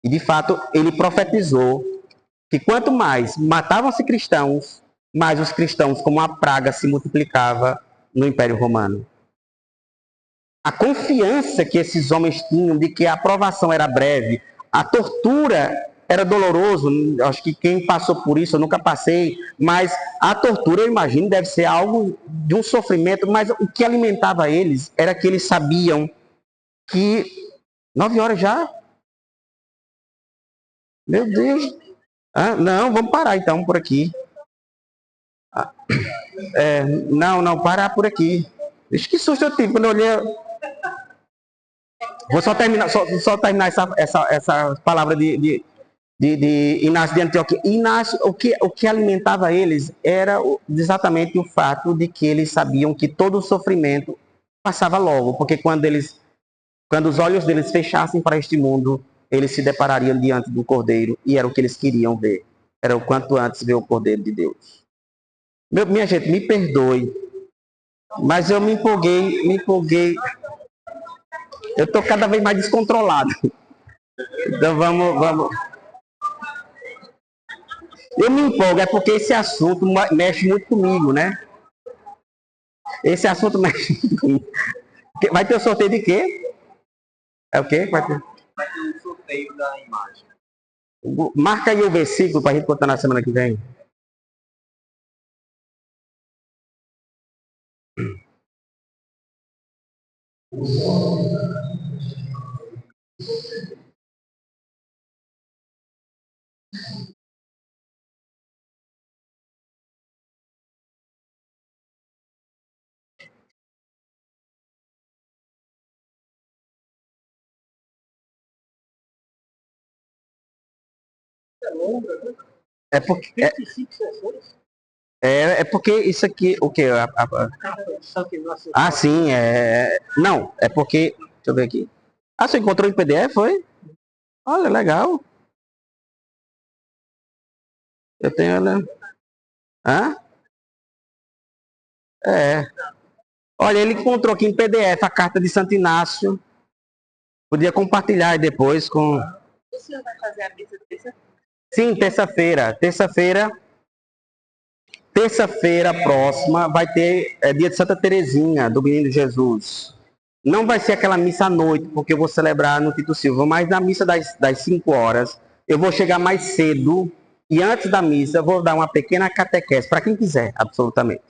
E de fato, ele profetizou que quanto mais matavam-se cristãos, mais os cristãos, como uma praga, se multiplicava no Império Romano. A confiança que esses homens tinham de que a aprovação era breve, a tortura era doloroso. Acho que quem passou por isso, eu nunca passei, mas a tortura, eu imagino, deve ser algo de um sofrimento, mas o que alimentava eles era que eles sabiam que 9 horas já? Meu Deus! Não, vamos parar então por aqui. Não, parar por aqui. Ixi, que susto eu tive quando eu olhei. Vou só terminar, terminar essa palavra de Inácio de Antioquia. Inácio, o que alimentava eles era exatamente o fato de que eles sabiam que todo o sofrimento passava logo, porque quando os olhos deles fechassem para este mundo, eles se deparariam diante do Cordeiro, e era o que eles queriam ver. Era o quanto antes ver o Cordeiro de Deus. Minha gente, me perdoe, mas eu me empolguei. Eu estou cada vez mais descontrolado. Então vamos. Eu me empolgo, é porque esse assunto mexe muito comigo, né? Esse assunto mexe muito comigo. Vai ter o sorteio de quê? É o quê? Vai ter o sorteio da imagem. Marca aí o versículo para a gente botar na semana que vem. É porque, é porque isso aqui, o que? Ah, sim, não, é porque, deixa eu ver aqui. Ah, você encontrou em PDF, foi? Olha, legal. Eu tenho ela. Hã? É. Olha, ele encontrou aqui em PDF a carta de Santo Inácio. Podia compartilhar aí depois com. O senhor vai fazer a missa terça? Sim, terça-feira. Terça-feira próxima vai ter dia de Santa Terezinha, do Menino Jesus. Não vai ser aquela missa à noite, porque eu vou celebrar no Tito Silva, mas na missa das 5 horas, eu vou chegar mais cedo e antes da missa eu vou dar uma pequena catequese, para quem quiser, absolutamente.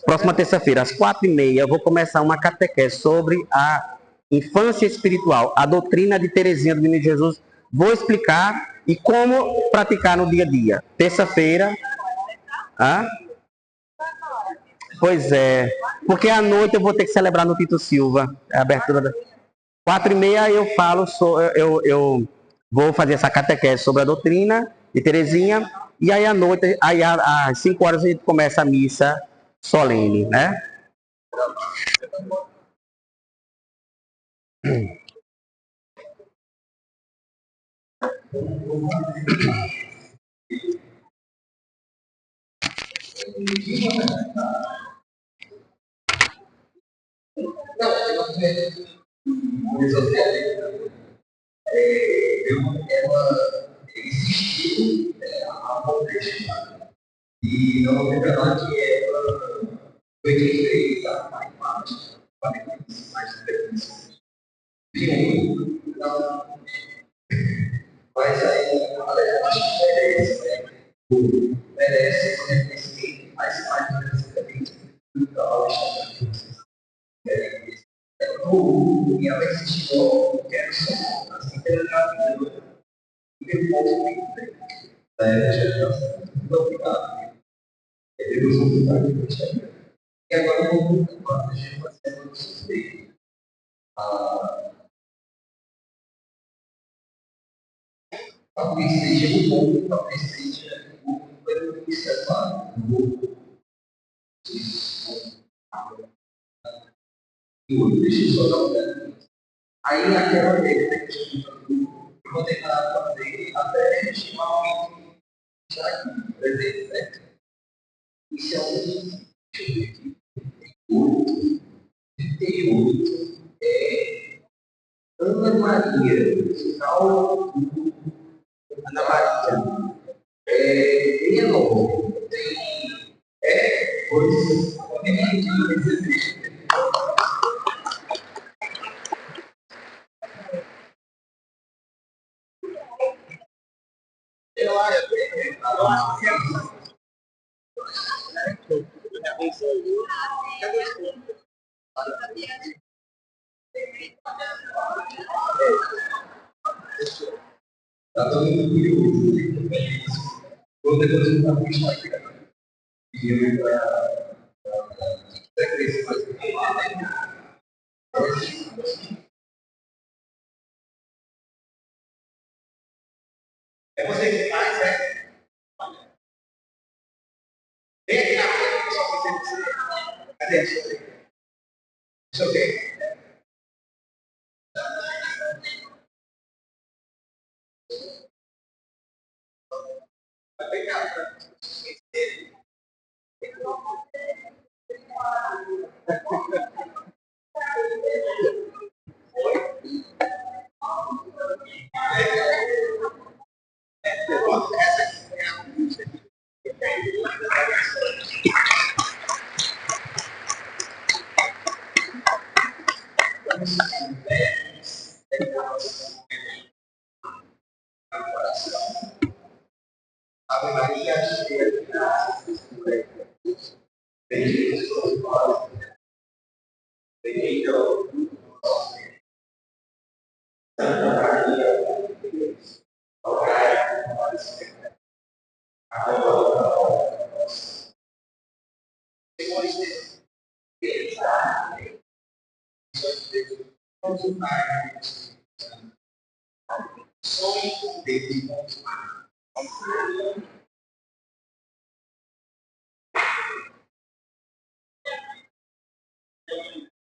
Próxima terça-feira, às 4h30, eu vou começar uma catequese sobre a infância espiritual, a doutrina de Terezinha do Menino Jesus. Vou explicar e como praticar no dia a dia. Terça-feira. Ah? Pois é. Porque à noite eu vou ter que celebrar no Tito Silva. A abertura da 4h30 eu falo, eu vou fazer essa catequese sobre a doutrina de Terezinha. E aí à noite, aí às 5 horas a gente começa a missa solene, né? E não vou revelar que foi quem fez a parte, mais então, mas aí, acho que merece reconhecimento, faz parte do reconhecimento cultural. Minha mãe se estimou, eu quero ser assim, pela vida, e depois eu tenho que muito obrigado. Deus obrigado. E agora eu vou fazer uma semana de suspeito. Talvez seja um pouco, talvez seja um pouco para observar deixa eu só dar um tempo. Aí aquela vez, né, eu vou tentar fazer até estimar o que já aqui, por exemplo, certo? Isso é um, deixa eu ver aqui, 38, Ana Maria, final, Ana Maria, 69, tem, pois, eu acho que está todo mundo curioso, né? Vou depois voltar para o Instagram. E eu para crescer mais um pouco. É você que faz, né? Vem aqui na frente, só para você. Cadê a sua? Isso é o quê? Vai pegar. Ave Maria, cheia de graça, bendita sois vós, bendito é o fruto do vosso ventre. Santa Maria, Mãe de Deus, rogai por nós, pecadores, agora e na hora de nossa morte. Senhor Deus, piedade, Senhor Deus, nosso Pai, Só em poder de continuar.